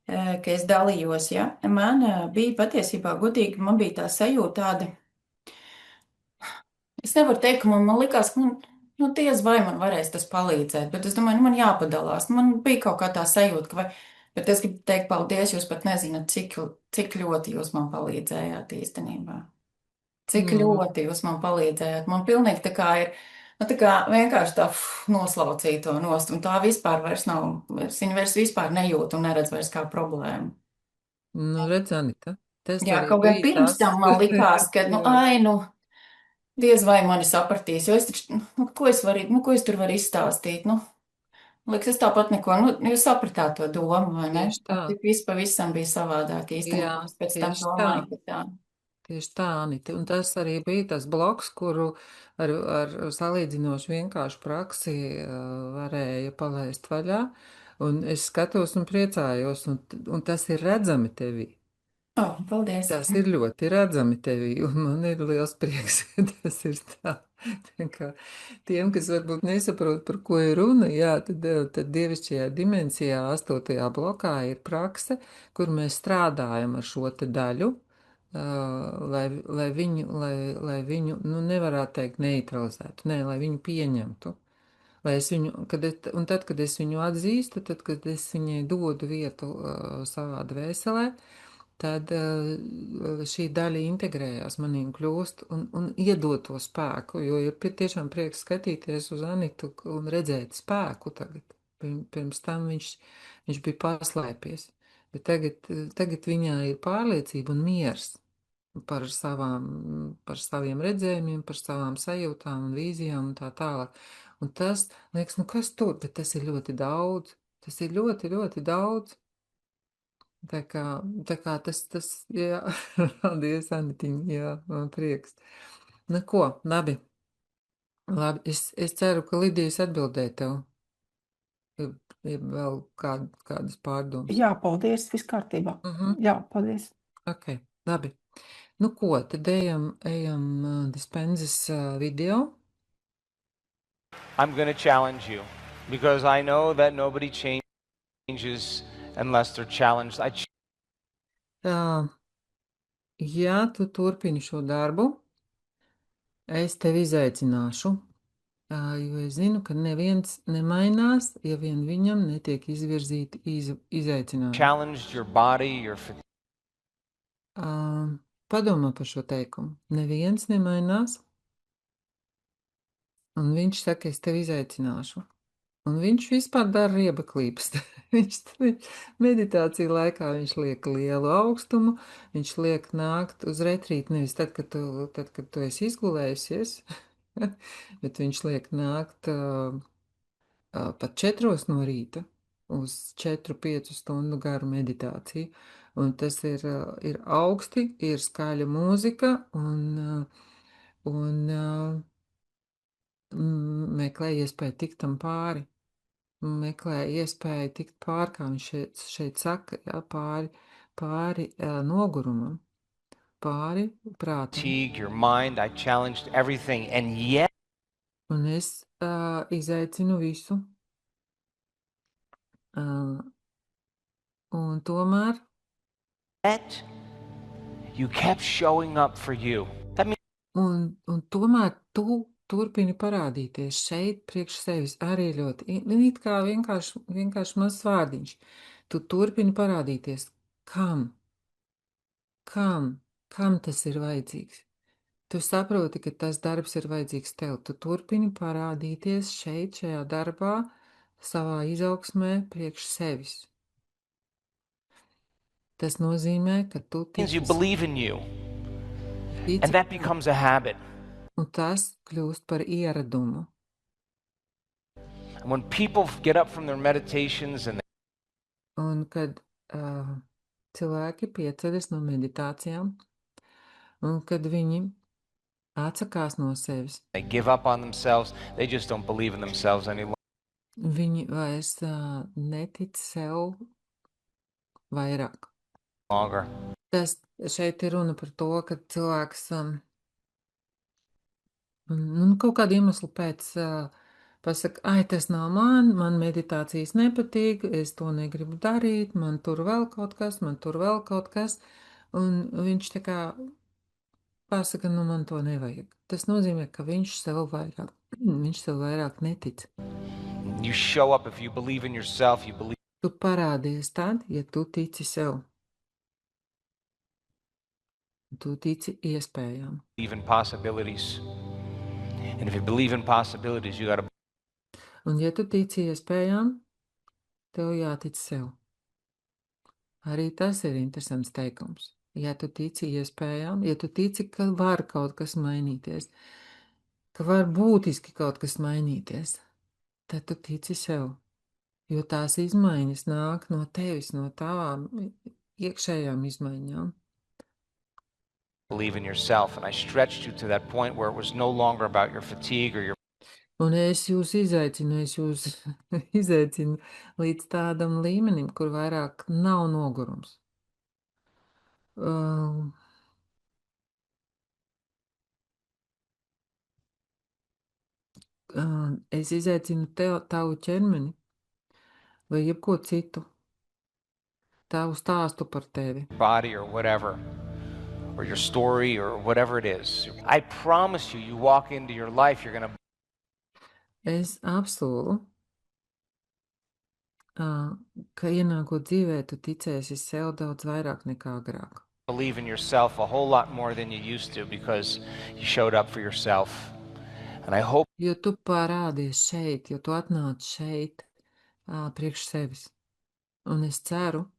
ka es dalījos, ja, man bija patiesībā godīgi, man bija tā sajūta tāda, es nevaru teikt, ka man likās, ka diez vai man varēs tas palīdzēt, bet es domāju, man jāpadalās, man bija kaut kā tā sajūta, bet es gribu teikt paldies, jūs pat nezināt, cik ļoti jūs man palīdzējāt īstenībā. Cik ļoti jūs man palīdzējāt. Man pilnīgi tā kā ir, tā kā vienkārši tā noslaucīja to nost, un tā vispār vairs nav, viņa vairs vispār nejūt un neredz vairs kā problēmu. Redz, Anita, tas jā, kaut kā pirms tam man likās, ka, diez vai mani sapratīs, jo es taču, ko es tur varu izstāstīt, Liekas, es tāpat neko, jūs sapratāt to domu, vai ne? Viss pavisam bija savādāk īstenībā, es pēc tam domāju, ka tā. Tieši tā, Anita, un tas arī bija tas bloks, kuru ar salīdzinoši vienkāršu praksi varēja palaist vaļā, un es skatos un priecājos, un tas ir redzami tevī. Paldies. Tas ir ļoti redzami tevī, un man ir liels prieks, ka tas ir tā. Kā tiem, kas varbūt nesaprot, par ko ir runa, jā, tad dievišķajā dimensijā 8. blokā ir prakse, kur mēs strādājam ar šo te daļu, lai viņu, nevarētu teikt neutralizētu, lai viņu pieņemtu. Tad, kad es viņu atzīstu, tad, kad es viņai dodu vietu savā dvēselē, tad šī daļa integrējās manī un kļūst un iedod to spēku, jo ir tiešām prieks skatīties uz Anitu un redzēt spēku tagad. Pirms tam viņš bija paslēpies, bet tagad viņā ir pārliecība un miers par saviem redzējumiem, par savām sajūtām un vīzijām un tā tālāk. Un tas, liekas, kas tur, bet tas ir ļoti daudz, tas ir ļoti, ļoti daudz. Tā kā tas, jā, paldies, Anitiņa, jā, man prieks. Ko, labi. Labi, es ceru, ka Lidijas atbildēja tev. Ir vēl kādas pārdomas. Jā, paldies, viss kārtībā. Jā, paldies. Ok, labi. Nu ko, tad ejam Dispenzas video. I'm going to challenge you because I know that nobody changes unless they're challenged. Ja tu turpini šo darbu, es tevi izaicināšu, jo es zinu, ka neviens nemainās, ja vien viņam netiek izvirzīti izaicinājumi. Challenged your body, your Padomā par šo teikumu. Neviens nemainās, un viņš saka, es tevi izaicināšu. Un viņš vispār dara riebaklības. Viņš meditāciju laikā viņš liek lielu augstumu, viņš liek nākt uz retrīti, nevis tad, kad tu esi izgulējusies, bet viņš liek nākt pat 4 no rīta uz 4-5 stundu garu meditāciju. Un tas ir augsti, ir skaļa mūzika un meklē iespēju tikt tam pāri. Meklē iespēju tikt pāri, kā viņš šeit saka, jā, pāri nogurumam, pāri prātam. your mind, I challenged everything, and yet Un es izaicinu visu. Un tomēr you kept showing up for you. That means un tomēr tu turpini parādīties šeit priekš sevis arī ļoti, it kā vienkārši mazs vārdiņš. Tu turpini parādīties. Kam? Kam tas ir vajadzīgs? Tu saproti, ka tas darbs ir vajadzīgs tev. Tu turpini parādīties šeit, šajā darbā, savā izaugsmē priekš sevis. Tas nozīmē, ka tu you believe in you, tici, and that becomes a habit. un tas kļūst par ieradumu. And when people get up from their meditations and Un kad cilvēki pieceļas no meditācijām, un kad viņi atsakās no sevis, they give up on themselves, they just don't believe in themselves any viņi vairs netic sev vairāk. longer. Tas šeit ir runa par to, ka cilvēks kaut kādu iemeslu pēc pasaka, ai, tas nav man meditācijas nepatīk, es to negribu darīt, man tur vēl kaut kas, un viņš tā kā pasaka, nu man to nevajag. Tas nozīmē, ka viņš sev vairāk netic. You show up if you believe in yourself, you believe Tu parādies tad, ja tu tici sev. Tu tici iespējām. in possibilities. And if you believe in possibilities, you got to Un ja tu tici iespējām, tev jātic sev. Arī tas ir interesants teikums. Ja tu tici iespējām, ja tu tici, ka var kaut kas mainīties, ka var būtiski kaut kas mainīties, tad tu tici sev. Jo tās izmaiņas nāk no tevis, no tavām iekšējām izmaiņām. believe in yourself. And I stretched you to that point where it was no longer about your fatigue or your Un es jūs izaicinu līdz tādam līmenim, kur vairāk nav nogurums. Es izaicinu tavu ķermeni vai jebko citu, tavu stāstu par tevi. body or whatever, or your story or whatever it is. I promise you, you walk into your life, you're going to Es apsolu, ka ienākot dzīvē, tu ticēsi sev daudz vairāk nekā agrāk. believe in yourself a whole lot more than you used to because you showed up for yourself. And I hope Jo tu parādies šeit, jo tu atnāc šeit priekš sevis. Un es ceru,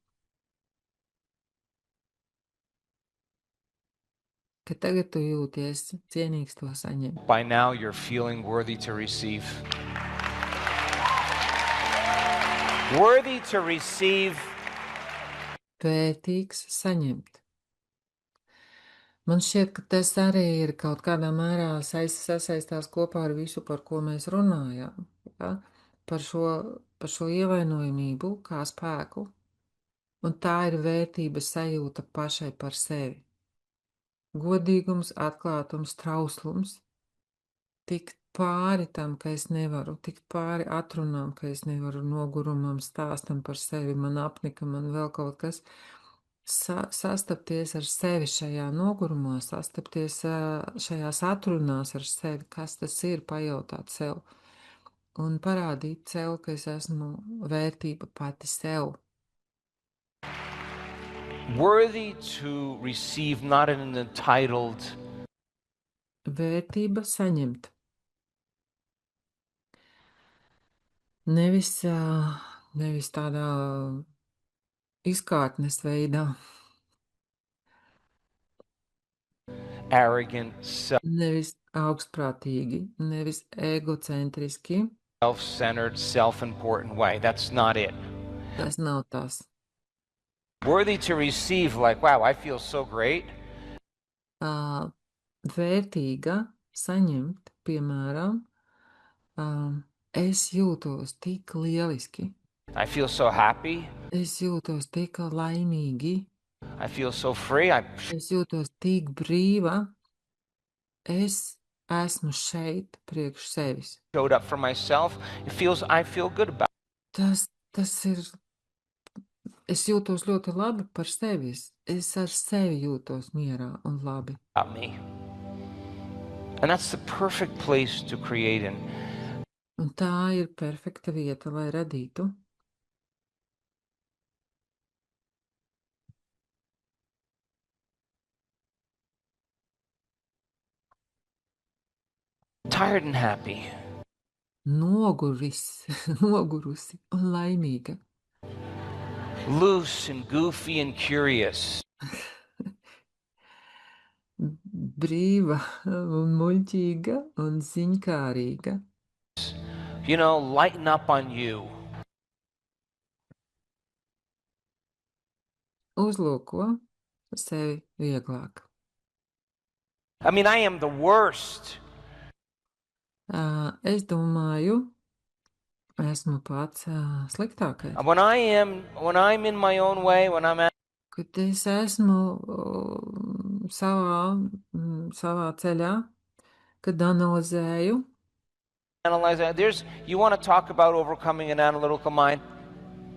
ka tagad tu jūties cienīgs to saņemt. by now you're feeling worthy to receive. Worthy to receive. Vērtīgs saņemt. Man šķiet, ka tas arī ir kaut kādā mērā sasaistās kopā ar visu, par ko mēs runājām. Ja? Par šo ievainojamību kā spēku. Un tā ir vērtības sajūta pašai par sevi. Godīgums, atklātums, trauslums. Tikt pāri tam, ka es nevaru, tikt pāri atrunām, ka es nevaru, nogurumam, stāstam par sevi, man apnika, man vēl kaut kas. Sastapties ar sevi šajā nogurumā, sastapties šajās atrunās ar sevi, kas tas ir, pajautāt sev un parādīt sev, ka es esmu vērtība pati sev. Worthy to receive, not an entitled. Vērtība saņemt. Nevis tādā izkārtnes veidā. Arrogant, Nevis augstprātīgi, nevis egocentriski. self-centered, self-important way. That's not it. Tas nav tas. Worthy to receive, like, wow, I feel so great. Vērtīga saņemt, piemēram, es jūtos tik lieliski. I feel so happy. Es jūtos tik laimīgi. I feel so free. Es jūtos tik brīva. Es esmu šeit priekš sevis. Showed up for myself. I feel good about it. Tas ir. Es jūtos ļoti labi par sevi. Es ar sevi jūtos mierā un labi. About me. And that's the perfect place to create in. Un tā ir perfekta vieta, lai radītu. Tired and happy. Nogurusi un laimīga. Loose and goofy and curious. Brīva un muļķīga un ziņkārīga. You know, lighten up on you. Uzlūko sevi vieglāk. I mean, I am the worst. Es domāju, esmu pats sliktākais. When I'm in my own way, when I'm at Kad es esmu savā ceļā, kad analizēju. You want to talk about overcoming an analytical mind?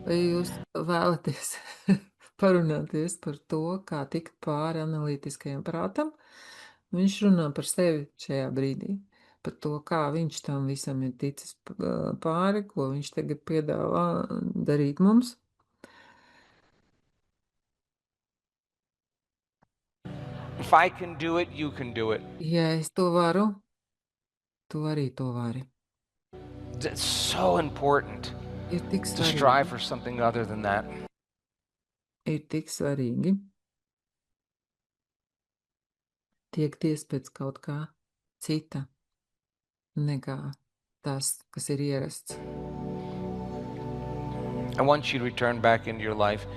Vai jūs vēlaties parunāties par to, kā tikt pāri analītiskajam prātam? Viņš runā par sevi šajā brīdī, par to, kā viņš tam visam ir ticis pāri, ko viņš tagad piedāvā darīt mums. If I can do it, you can do it. Ja es to varu, tu arī to vari. It's so important Ir tik to strive for something other than that. Ir tik svarīgi tiekties pēc kaut kā cita nekā tas, kas ir ierasts. I want you to return back into your life.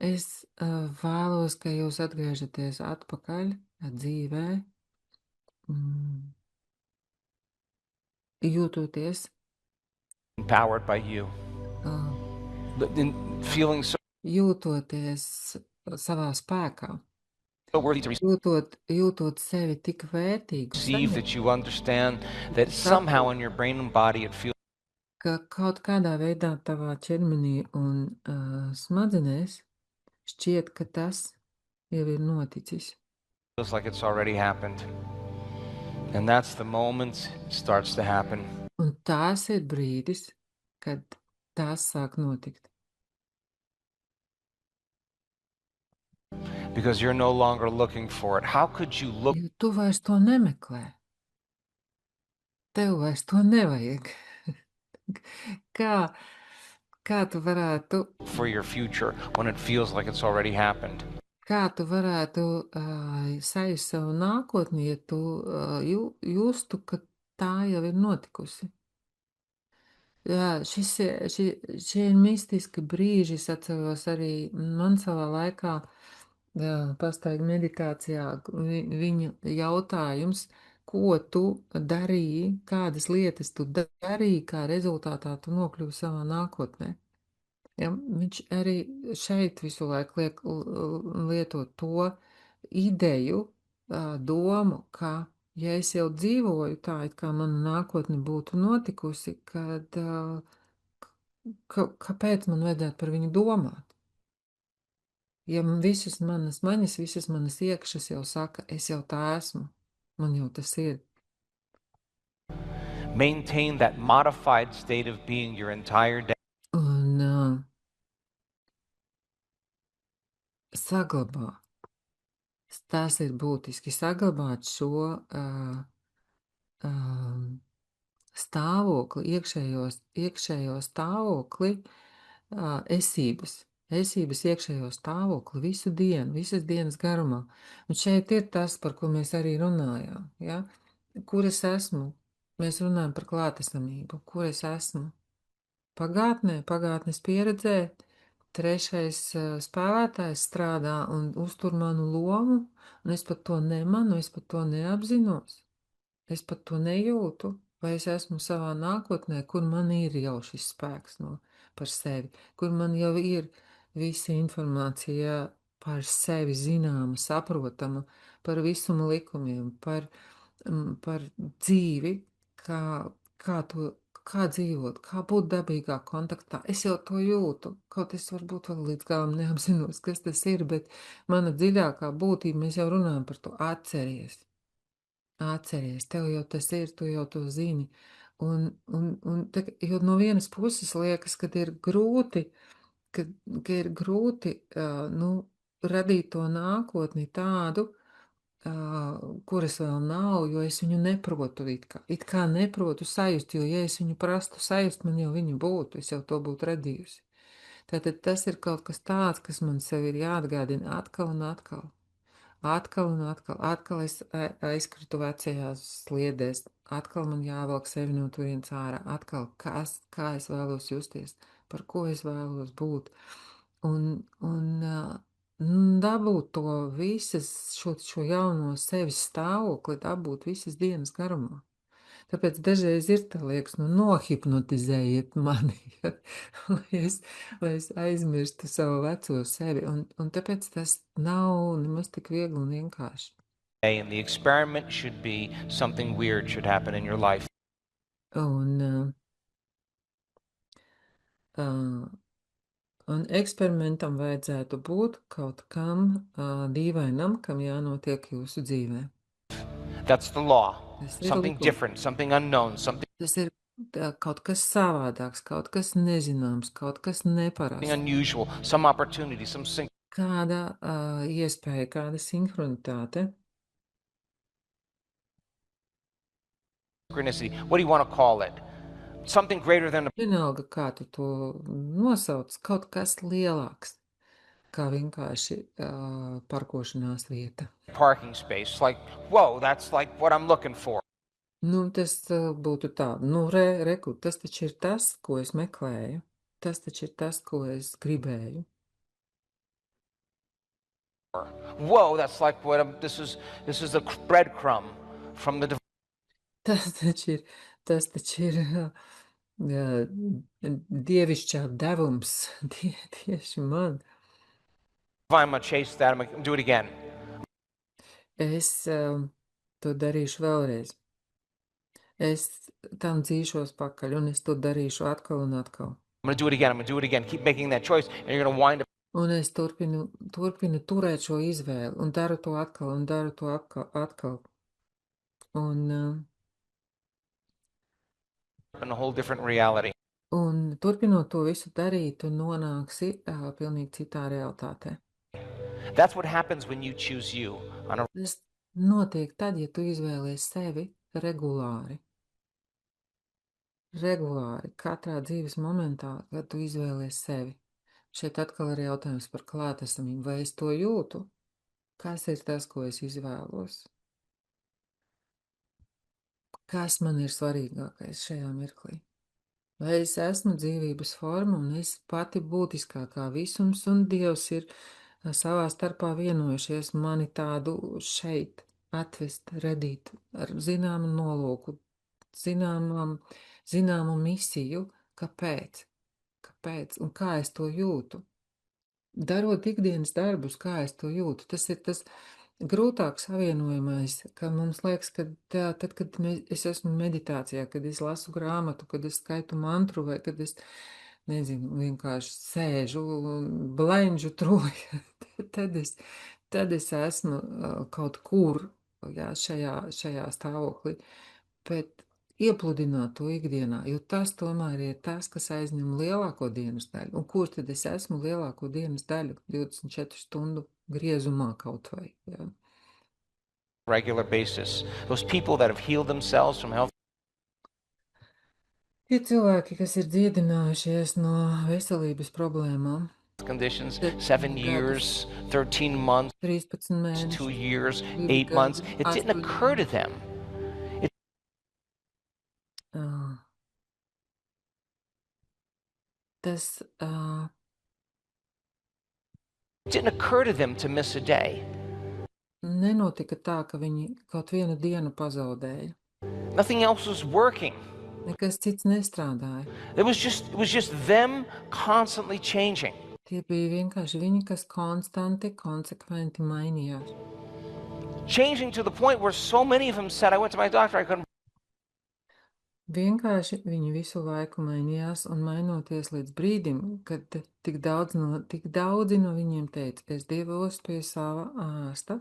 Es vēlos, ka jūs atgriežaties atpakaļ dzīvē, jūtoties Empowered by you. Feeling so jūtoties savā spēkā, worthy to jūtot sevi tik vērtīgu, receive that you understand that somehow in your brain and body it feels ka kaut kādā veidā tavā ķermenī un smadzenēs šķiet, ka tas jau ir noticis. like it's already happened. And that's the moment it starts to happen. Un tās ir brīdis, kad tās sāk notikt. Because you're no longer looking for it. How could you look Jo tu vairs to nemeklē. Tev vairs to nevajag. Kā tu varētu, for your future when it feels like it's already happened? kā tu varētu sajust savu nākotni, ja tu justu, ka tā jau ir notikusi? Jā, šie ir mistiski brīži, es atceros arī man savā laikā pastaigi meditācijā viņa jautājums, ko tu darīji, kādas lietas tu darīji, kā rezultātā tu nokļuvi savā nākotnē. Ja, viņš arī šeit visu laiku lieto to ideju, domu, ka, ja es jau dzīvoju tā, it kā mana nākotne būtu notikusi, kad kāpēc man vajadzētu par viņu domāt? Ja visas manas maņas, visas manas iekšas jau saka, es jau tā esmu, man jau tas ir. Maintain that modified state of being your entire day. Un saglabā. Tas ir būtiski saglabāt šo stāvokli, iekšējo stāvokli, esības iekšējo stāvokli visu dienu, visas dienas garumā. Un šeit ir tas, par ko mēs arī runājām. Ja? Kur es esmu? Mēs runājam par klātesamību. Kur es esmu? Pagātnē, pagātnes pieredzē, trešais spēlētājs strādā un uztur manu lomu, un es pat to nemanu, es pat to neapzinos. Es pat to nejūtu, vai es esmu savā nākotnē, kur man ir jau šis spēks par sevi, kur man jau ir visa informācija par sevi zināma, saprotama, par visuma likumiem, par dzīvi, kā dzīvot, kā būt dabīgā kontaktā. Es jau to jūtu, kaut es varbūt vēl līdz galam neapzinos, kas tas ir, bet mana dziļākā būtība, mēs jau runājam par to atceries. Atceries, tev jau tas ir, tu jau to zini. Jo no vienas puses liekas, ka ir grūti, radīt to nākotni tādu, kuras vēl nav, jo es viņu neprotu it kā neprotu sajust, jo ja es viņu prastu sajust, man jau viņu būtu, es jau to būtu radījusi. Tātad tas ir kaut kas tāds, kas man sev ir jāatgādina atkal un atkal. Atkal es aizkritu vecajās sliedēs, atkal man jāvelk sevi no turienes ārā, atkal kā es vēlos justies, par ko es vēlos būt, un dabūt to šo jauno sevis stāvokli, dabūt visas dienas garumā. Tāpēc dažreiz ir tā liekas, nohipnotizējiet mani, ja, lai es aizmirstu savu veco sevi, un tāpēc tas nav nemaz tik viegli un vienkārši. And the experiment should be something weird should happen in your life. Un eksperimentam vajadzētu būt kaut kam dīvainam, kam jānotiek jūsu dzīvē. That's the law. Something different, something unknown, something. Tas ir kaut kas savādāks, kaut kas nezināms, kaut kas neparasts. Unusual, some opportunity, some Kāda iespēja, kāda sinhronitāte. Synchronicity. What do you want to call it? Something greater than. Vienalga, kā tu to nosauc, kaut kas lielāks, kā vienkārši parkošanās vieta. Parking space, like, whoa, that's like what I'm looking for. Tas būtu tā, reku, tas taču ir tas, ko es meklēju, tas taču ir tas, ko es gribēju. Whoa, that's like what this is the breadcrumb from the. Tas taču ir dievišķā devums tieši man. If I'm gonna chase that, I'm gonna do it again. Es to darīšu vēlreiz. Es tam dzīšos pakaļ, un es to darīšu atkal un atkal. I'm gonna do it again. Keep making that choice, and you're gonna wind up. Un es turpinu turēt šo izvēli, un daru to atkal, un daru to atkal. Un in a whole different reality. Un turpinot to visu darīt, tu nonāksi pilnīgi citā realitātē. That's what happens when you choose you. Tas notiek tad, ja tu izvēlies sevi regulāri. Regulāri, katrā dzīves momentā, kad tu izvēlies sevi. Šeit atkal ir jautājums par klātesamību. Vai es to jūtu? Kas ir tas, ko es izvēlos? Kas man ir svarīgākais šajā mirklī? Vai es esmu dzīvības forma un es pati būtiskākā visums un Dievs ir savā starpā vienojušies mani tādu šeit atvest, radīt ar zināmu nolūku, zināmu misiju, kāpēc un kā es to jūtu. Darot ikdienas darbus, kā es to jūtu, tas ir tas grūtāk savienojamais, ka mums liekas, ka tad, kad es esmu meditācijā, kad es lasu grāmatu, kad es skaitu mantru vai kad es, nezinu, vienkārši sēžu un blenžu troju, tad es esmu kaut kur, jā, šajā stāvoklī, bet iepludināt to ikdienā, jo tas tomēr ir tas, kas aizņem lielāko dienas daļu. Un kur tad es esmu lielāko dienas daļu? 24 stundu griezumā kaut vai, jā. Regular basis. Those people that have healed themselves from health Ir cilvēki, kas ir dziedinājušies no veselības problēmām. conditions, 7 years, 13 months, 13 mēneši, 2 years, 2 8 months. gadi, It didn't 8 occur to them. Tas It didn't occur to them to miss a day. nenotika tā, ka viņi kaut vienu dienu pazaudēja. Nothing else was working. Nekas cits nestrādāja. It was just them constantly changing. Tie bija vienkārši viņi, kas konstanti, konsekventi mainījās. Changing to the point where so many of them said, I went to my doctor, I couldn't. Vienkārši viņi visu laiku mainījās un mainoties līdz brīdim, kad tik daudzi no viņiem teica, es devos pie sava ārsta,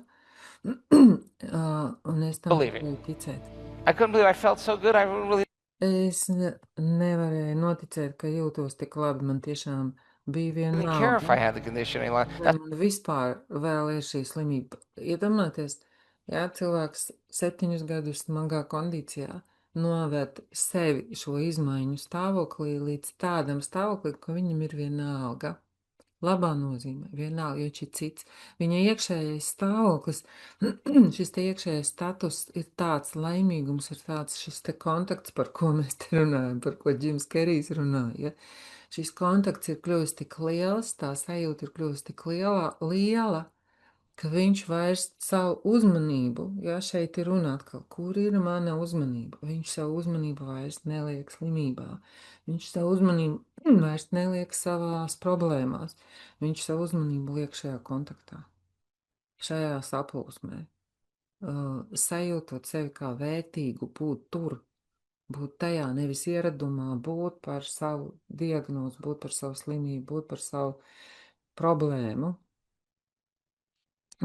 un es tam Believe it. nevarēju ticēt. I couldn't believe I felt so good. I really Es nevarēju noticēt, ka jūtos tik labi, man tiešām bija didn't care if I vienalga. had the condition any longer. Vai man vispār vēl ir šī slimība. Iedomājieties, jā, cilvēks 7 gadus smagā kondīcijā novērt sevi šo izmaiņu stāvoklī līdz tādam stāvoklim, ka viņam ir vienalga. Labā nozīmē, vienalga, jo viņš ir cits. Viņa iekšējais stāvoklis, šis te iekšējais status ir tāds laimīgums, ir tāds šis te kontakts, par ko mēs te runājam, par ko Džims Kerijs runāja. Šis kontakts ir kļuvis tik liels, tā sajūta ir kļuvis tik liela, ka viņš vairs savu uzmanību, jā, šeit ir runa atkal, kur ir mana uzmanība? Viņš savu uzmanību vairs neliek slimībā. Viņš savu uzmanību vairs neliek savās problēmās. Viņš savu uzmanību liek šajā kontaktā, šajā saplūsmē. Sajūtot sevi kā vērtīgu, būt tur, būt tajā, nevis ieradumā, būt par savu diagnozu, būt par savu slimību, būt par savu problēmu.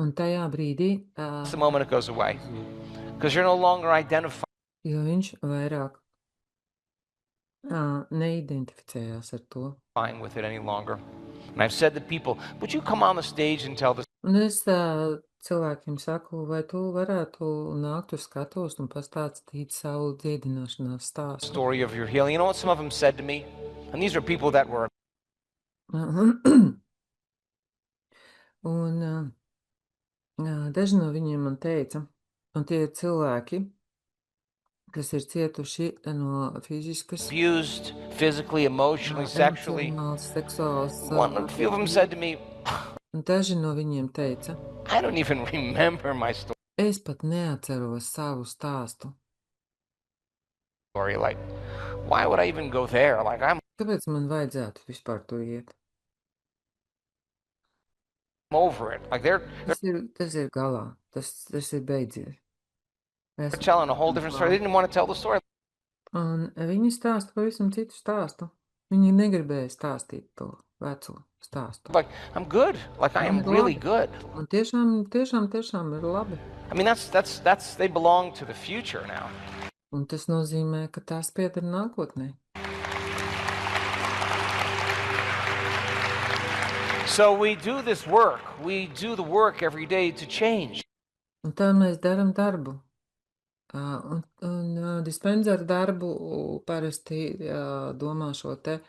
Un tajā brīdī, The moment it goes away. Because you're no longer identifying jo viņš vairāk neidentificējās ar to. with it any longer. And I've said to people, would you come on the stage and tell the Un es cilvēkiem saku, vai tu varētu nākt uz skatuves un pastāstīt savu dziedināšanās stāstu. story of your healing? You know what some of them said to me? And these are people that were Un daži no viņiem man teica, un tie ir cilvēki, kas ir cietuši no fiziskas, abused physically, emotionally, sexually. emocionāls, seksuāls. A few of them said to me, Un daži no viņiem teica, I don't even remember my es pat neatceros savu stāstu. story. Like, why would I even go there? Like, I'm Kāpēc man vajadzētu vispār tur iet? over it. Like, they're Tas ir galā, tas ir beidzies. Esmu telling a whole different story. They didn't want to tell the story. Un viņi stāsta pavisam citu stāstu. Viņi negribēja stāstīt to veco stāstu. Like, I'm good. Like, I am really good. Un tiešām ir labi. I mean, that's they belong to the future now. Un tas nozīmē, ka tās pieder nākotnē. So we do this work. We do the work every day to change. Un tā mēs darām darbu. Un dispensaru darbu parasti domā šo te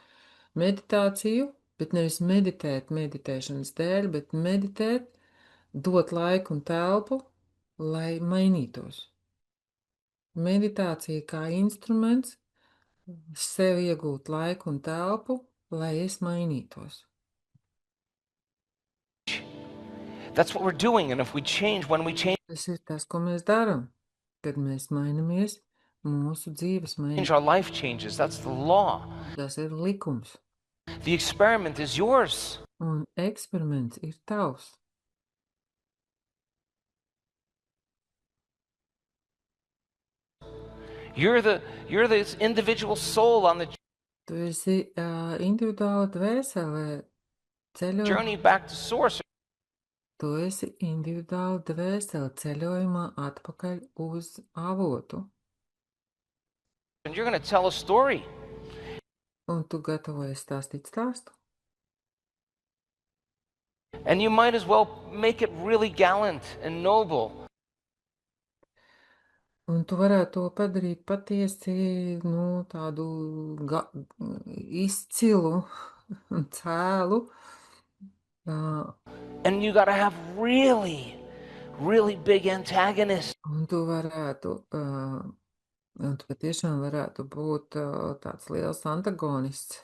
meditāciju, bet nevis meditēt meditēšanas dēļ, bet meditēt, dot laiku un telpu, lai mainītos. Meditācija kā instruments, sev iegūt laiku un telpu, lai es mainītos. That's what we're doing. And if we change, when we change Tas ir tas, ko mēs darām. Kad mēs mainamies, mūsu dzīves mainās. our life changes. That's the law. Tas ir likums. The experiment is yours. Un eksperiments ir tavs. You're this individual soul on the Tu esi individuāla dvēsele ceļojumā. journey back to source. Tu esi individuāla dvēsele ceļojumā atpakaļ uz avotu. And you're going to tell a story. Un tu gatavojies stāstīt stāstu. And you might as well make it really gallant and noble. Un tu varētu to padarīt patiesi, tādu izcilu un cēlu. And you got to have really, really big antagonists. Un tu varētu, un tu patiešām varētu būt tāds liels antagonists.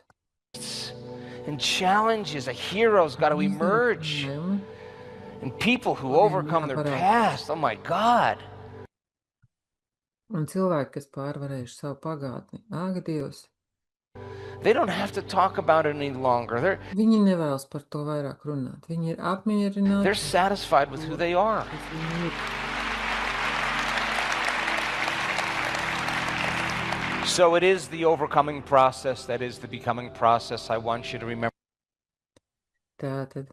And challenges, a hero's got to emerge. And people who overcome their past, oh my God. Un cilvēki, kas pārvarējuši savu pagātni, ak, Dievs. They don't have to talk about it any longer. Viņi nevēlas par to vairāk runāt. Viņi ir apmierināti. They're satisfied with who they are. So it is the overcoming process that is the becoming process. I want you to remember. Tātad.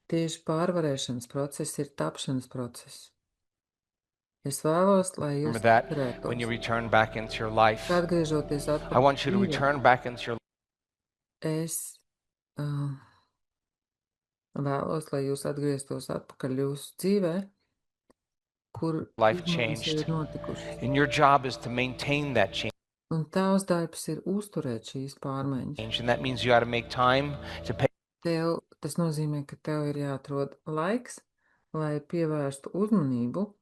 Tieši pārvarēšanas process ir tapšanas process. Es vēlos, lai jūs Remember that when you return back into your life. atgriežoties atpakaļ. I want you to return back into your Es vēlos, lai jūs atgrieztos atpakaļ jūsu dzīvē, kur life izmaiņas changed. ir notikušas. And your job is to maintain that change. Un tavs darbs ir uzturēt šīs pārmaiņas. And that means you got to make time to pay Tas nozīmē, ka tev ir jāatrod laiks, lai pievērstu uzmanību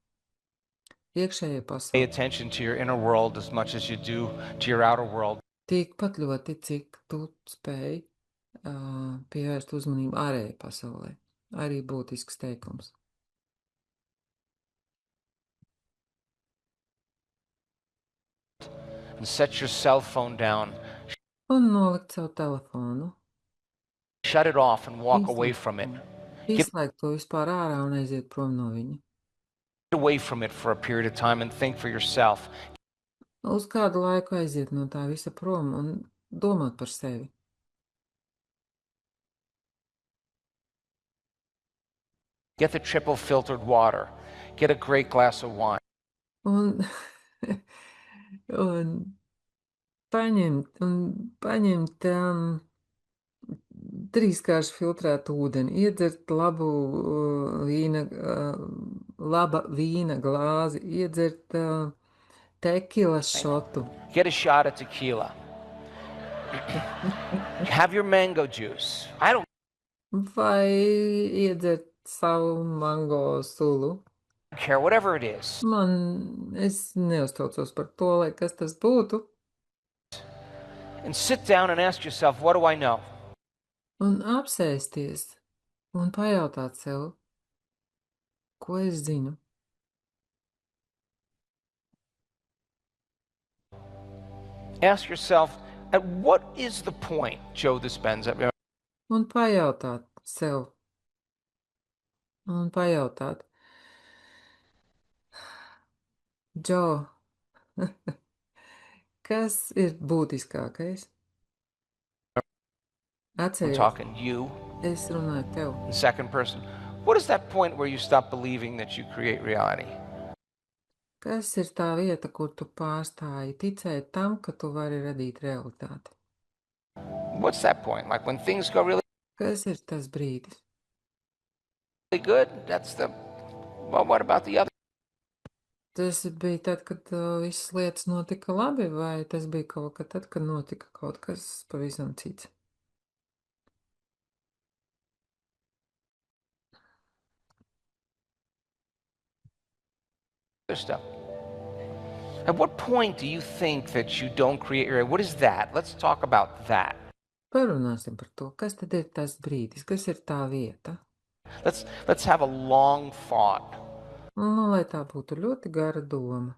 iekšējai pasaulē. attention to your inner world as much as you do to your outer world. Tikpat ļoti, cik tu spēj pievērst uzmanību ārējai pasaulē. Arī būtisks teikums. And set your cell phone down. Un nolikt savu telefonu. Shut it off and walk away from it. Izslēgt to vispār ārā un aiziet prom no viņa. Get away from it for a period of time and think for yourself. Uz kādu laiku aiziet no tā visa prom un domāt par sevi. Get the triple filtered water. Get a great glass of wine. Un paņemt trīskārši filtrētu ūdeni, iedzert laba vīna glāzi, iedzert tekilas šotu. Get a shot of tequila. Have your mango juice. Vai iedzert savu mango sulu. Care, whatever it is. Es neuztraucos par to, lai kas tas būtu. And sit down and ask yourself, what do I know? Un apsēsties un pajautāt sev, ko es zinu. Ask yourself, at what is the point, Joe Dispenza? Un pajautāt sev. Un pajautāt. Joe, kas ir būtiskākais? I'm Atceries, talking you. es runāju tev. In second person. What is that point where you stop believing that you create reality? Kas ir tā vieta, kur tu pārstāji ticēt tam, ka tu vari radīt realitāti? What's that point? Like when things go really Kas ir tas brīdis? good, that's the, well, what about the other? Tas bija tad, kad visas lietas notika labi, vai tas bija kaut kad tad, kad notika kaut kas pavisam cits? step. At what point do you think that you don't create your... What is that? Let's talk about that. Parunāsim par to, kas tad ir tas brīdis, kas ir tā vieta. Let's have a long thought. Nu, lai tā būtu ļoti gara doma.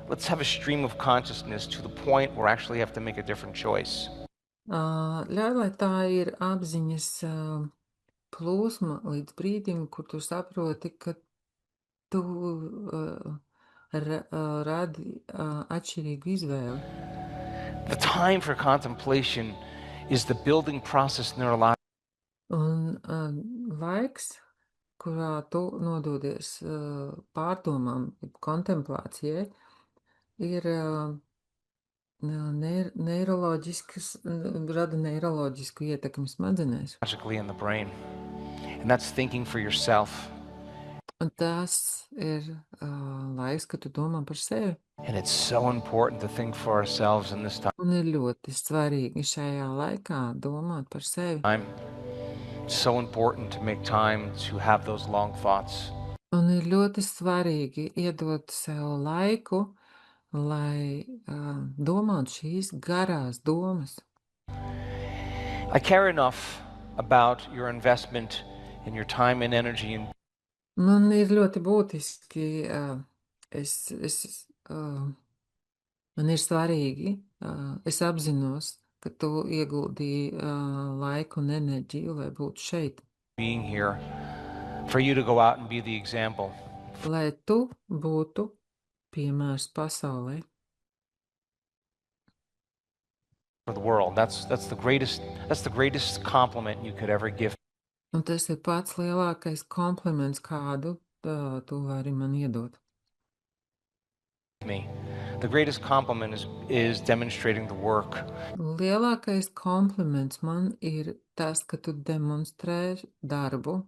Let's have a stream of consciousness to the point where I actually have to make a different choice. Ļauj, lai tā ir apziņas plūsma līdz brīdim, kur tu saproti, ka tu radi atšķirīgu izvēli. The time for contemplation is the building process neurologically. Un laiks, kurā tu nododies pārdomām, kontemplācijai, ir rada neiroloģisku ietekmi smadzenēs. In the brain. And that's thinking for yourself. Un tas ir laiks, kad tu domā par sevi. And it's so important to think for ourselves in this time. Un ir ļoti svarīgi šajā laikā domāt par sevi. It's so important to make time to have those long thoughts. Un ir ļoti svarīgi iedot sev laiku, lai domātu šīs garās domas. I care enough about your investment in your time and energy. Man ir ļoti būtiski, man ir svarīgi, es apzinos, ka tu ieguldīji laiku un enerģiju, lai būtu šeit. Being here for you to go out and be the example. Lai tu būtu piemērs pasaulē. For the world. That's the greatest compliment you could ever give. Un tas ir pats lielākais kompliments, kādu tu vari man iedot. Me. The greatest compliment is demonstrating the work. Lielākais kompliments man ir tas, ka tu demonstrē darbu.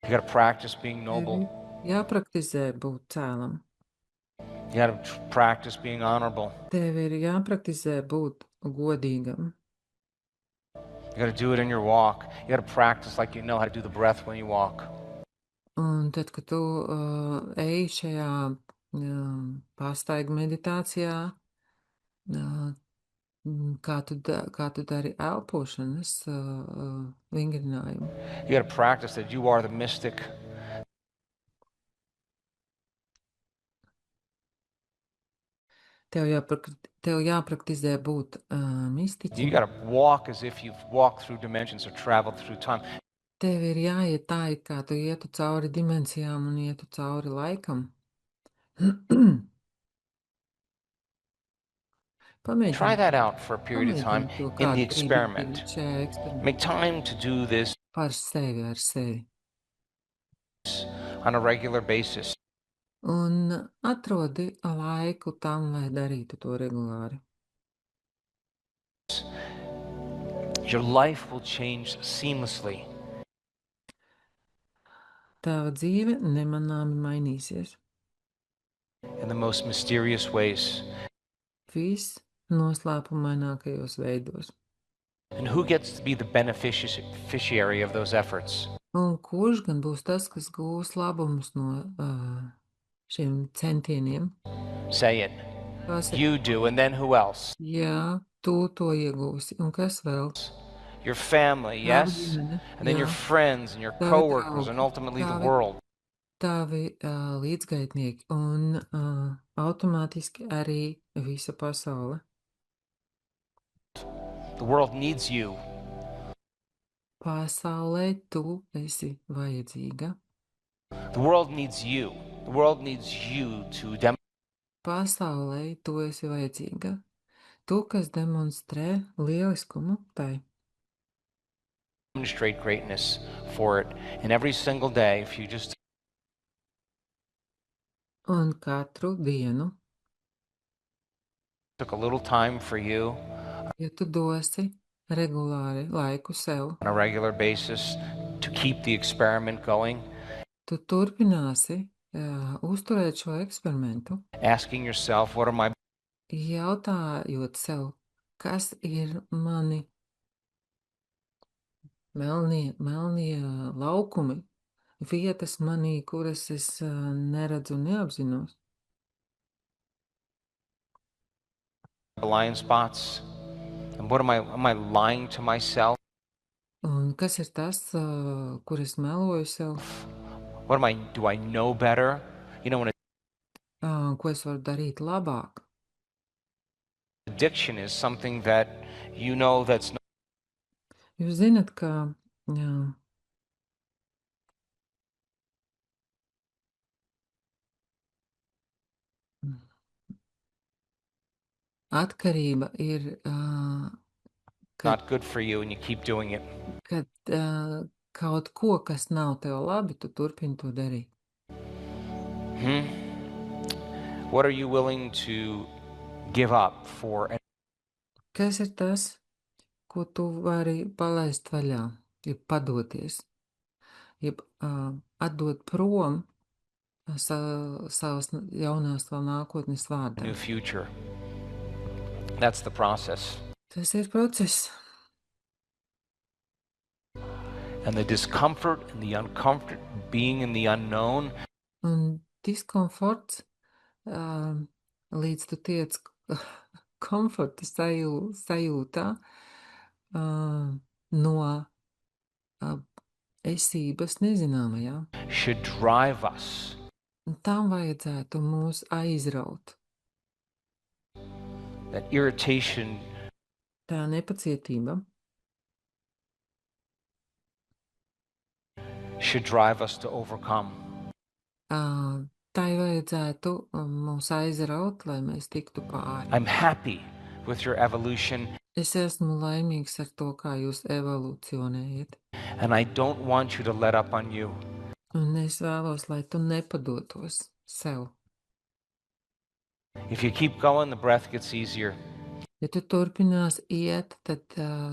You got to practice being noble. Jāpraktizē būt cēlam. You got to practice being honorable. Tev ir jāpraktizē būt godīgam. You got to do it in your walk. You got to practice like you know how to do the breath when you walk. Un tad, kad tu ej šajā pastaigu meditācijā, kā tu dari elpošanas vingrinājumu. You got to practice that you are the mystic. Tev jāpraktizē būt mistiķim. You got to walk as if you've walked through dimensions or traveled through time. Tev ir jāiet tā, kā tu ietu cauri dimensijām un ietu cauri laikam. Try that out for a period of time in the experiment. Make time to do this par sevi ar sevi. On a regular basis. Un atrodi laiku tam, lai darītu to regulāri. Your life will change seamlessly. Tava dzīve nemanāmi mainīsies. In the most mysterious ways. Viss noslēpumainākajos veidos. And who gets to be the beneficiary of those efforts? Un kurš gan būs tas, kas gūs labumus no šiem centieniem? Say it. You do, and then who else? Jā, tu to iegūsi. Un kas vēl? Your family, yes? And then your friends and your coworkers and ultimately the world. Tavi līdzgaitnieki un automātiski arī visa pasaule. The world needs you. Pasaulē tu esi vajadzīga. The world needs you. The world needs you to demonstrate. Pasaulē tu esi vajadzīga. Tu, kas demonstrē lieliskumu tai. Demonstrate greatness for it. And every single day, if you just... Un katru dienu. Took a little time for you. Ja tu dosi regulāri laiku sev. On a regular basis to keep the experiment going. Tu turpināsi uzturēt šo eksperimentu. Asking yourself, what are my... Jautājot sev, kas ir mani melnie laukumi, vietas manī, kuras es neredzu un neapzinos. Blind spots. And what am I lying to myself? Un kas ir tas, kur es meloju sev? Do I know better? You know, when Ko es varu darīt labāk? addiction is something that you know that's not Jūs zinat, ka jā, atkarība ir, not good for you and you keep doing it. kad kaut ko, kas nav tev labi, tu turpini to darīt. What are you willing to give up for? Kas ir tas, ko tu vari palaist vaļā, jeb padoties, jeb atdot prom savas jaunās vēl nākotnes vārdā? New future. That's the process. Tas ir process. And the discomfort and the uncomfort, being in the unknown. Un diskomforts, līdz tu tiec komforta sajūtā no esības nezināmajā. Should drive us. Un tam vajadzētu mūs aizraut. That irritation. Tā nepacietība. Should drive us to overcome. Tai vajadzētu mūs aizraut, lai mēs tiktu pāri. I'm happy with your evolution. Es esmu laimīgs ar to, kā jūs evolūcionējat. And I don't want you to let up on you. Un es vēlos, lai tu nepadotos sev. If you keep going, the breath gets easier. Ja tu turpinās iet, tad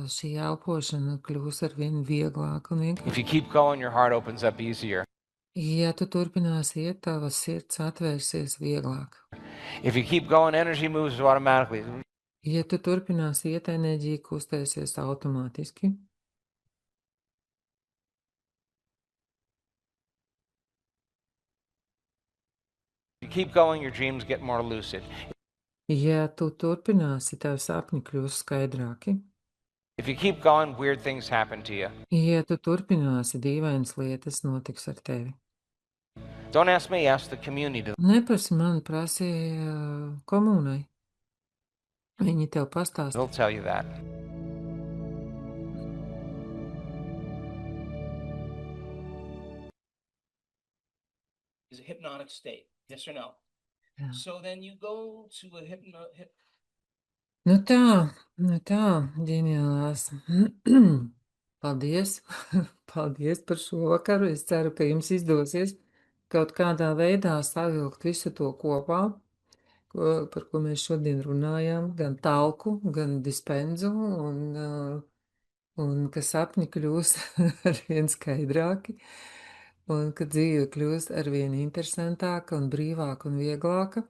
šī elpošana kļūs arvien vieglāka un vienkāršāka. If you keep going, your heart opens up easier. Ja tu turpinās iet, tavas sirds atvērsies vieglāk. If you keep going, energy moves automatically. Ja tu turpinās iet, enerģija kustēsies automātiski. If you keep going, your dreams get more lucid. Ja tu turpināsi, tavi sapņi kļūs skaidrāki. If you keep going, weird things happen to you. Ja tu turpināsi, dīvainas lietas notiks ar tevi. Don't ask me, ask the community. Neprasi man, prasi komunai. Viņi tev pastāsta. They'll tell you that. Is a hypnotic state, yes or no? Yeah. So then you go to a Nu tā, ģeniālās. Paldies, paldies par šo vakaru. Es ceru, ka jums izdosies kaut kādā veidā savilkt visu to kopā, par ko mēs šodien runājām, gan talku, gan dispenzu, un ka sapņi kļūs arvien skaidrāki, un ka dzīve kļūs arvien interesantāka un brīvāka un vieglāka.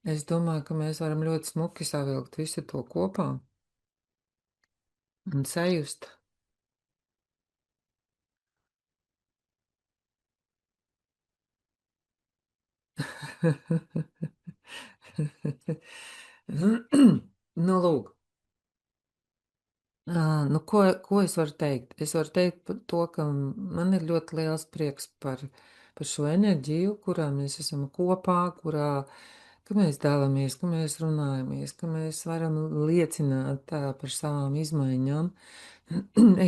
Es domāju, ka mēs varam ļoti smuki savilkt visu to kopā un sajust. Nu, lūk. Nu, ko es varu teikt? Es varu teikt par to, ka man ir ļoti liels prieks par šo enerģiju, kurā mēs esam kopā, ka mēs dalāmies, ka mēs runājamies, ka mēs varam liecināt par savām izmaiņām,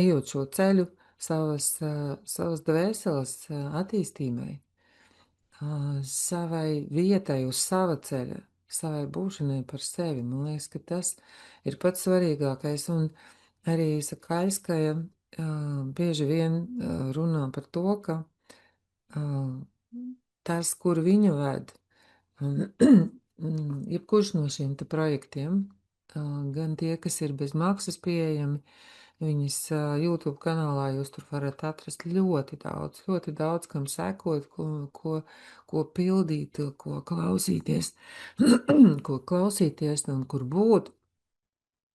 ejot šo ceļu savas dvēseles attīstībai, savai vietai uz sava ceļa, savai būšanai par sevi. Man liekas, ka tas ir pats svarīgākais, un arī Sakaļskaja bieži vien runā par to, ka tas, kur viņa ved, jebkurš no šiem te projektiem, gan tie, kas ir bez maksas pieejami, viņas YouTube kanālā jūs tur varat atrast ļoti daudz, kam sekot, ko pildīt, ko klausīties, un kur būt.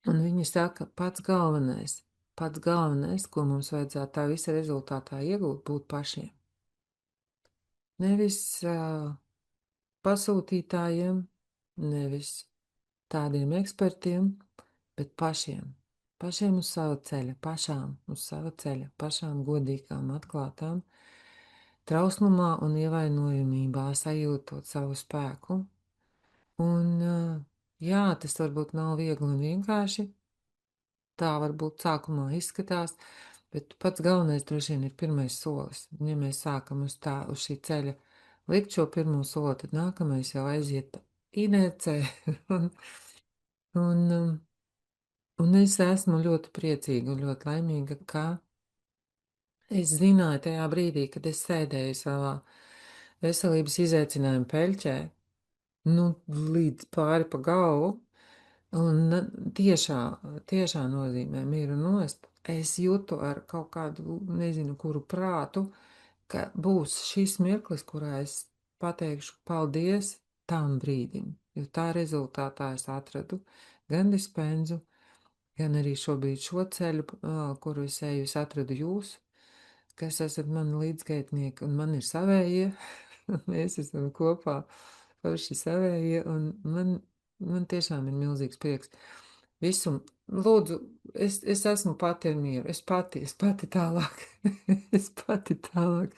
Un viņa saka, pats galvenais pats galvenais, ko mums vajadzētu tā visa rezultātā iegūt, būt pašiem. Nevis pasūtītājiem, nevis tādiem ekspertiem, bet pašiem. Pašiem uz sava ceļa, pašām uz sava ceļa, pašām godīgām, atklātām, trausmumā un ievainojumībā, sajūtot savu spēku. Un, jā, tas varbūt nav viegli un vienkārši. Tā varbūt sākumā izskatās, bet pats galvenais droši vien ir pirmais solis. Un, ja mēs sākam uz šī ceļa likt šo pirmo soli, tad nākamais jau aiziet inercē. un es esmu ļoti priecīga un ļoti laimīga, ka es zināju tajā brīdī, kad es sēdēju savā veselības izaicinājuma peļķē, nu, līdz pāri pa galvu, un tiešā nozīmē miru nost, es jūtu ar kaut kādu, nezinu, kuru prātu, ka būs šis mirklis, kurā es pateikšu paldies tam brīdim, jo tā rezultātā es atradu gan dispensu, gan arī šobrīd šo ceļu, kuru es eju, es atradu jūs, kas esat mani līdzgaitnieki, un man ir savējie, mēs esam kopā paši savējie, un man tiešām ir milzīgs prieks. Visu, lūdzu, es esmu pati ar mieru, es pati tālāk, es pati tālāk.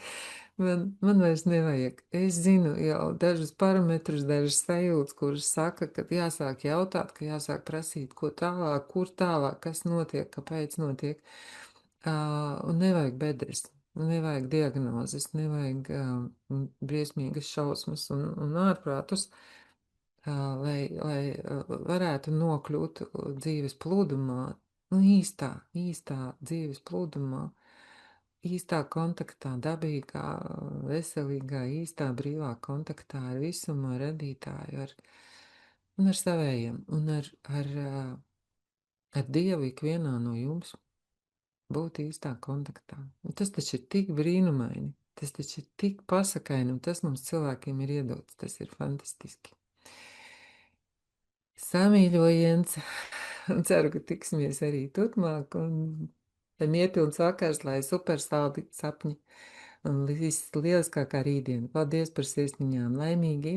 Man vairs nevajag. Es zinu jau dažus parametrus, dažas sajūtas, kuras saka, ka jāsāk jautāt, ka jāsāk prasīt, ko tālāk, kur tālāk, kas notiek, kāpēc notiek. Un nevajag bedres, nevajag diagnozes, nevajag briesmīgas šausmas un ārprātus, lai varētu nokļūt dzīves plūdumā, nu īstā dzīves plūdumā, īstā kontaktā, dabīgā, veselīgā, īstā, brīvā kontaktā ar visumu, ar radītāju, un ar savējiem, un ar Dievu ikvienā no jums būt īstā kontaktā. Un tas taču ir tik brīnumaini, tas taču ir tik pasakaini, un tas mums cilvēkiem ir iedots, tas ir fantastiski. Samīļojiens, un ceru, ka tiksimies arī turpmāk, un lai mierpilns vakars, lai supersaldi sapņi, un viss lieliskākā rītdiena. Paldies par sirsniņām, laimīgi!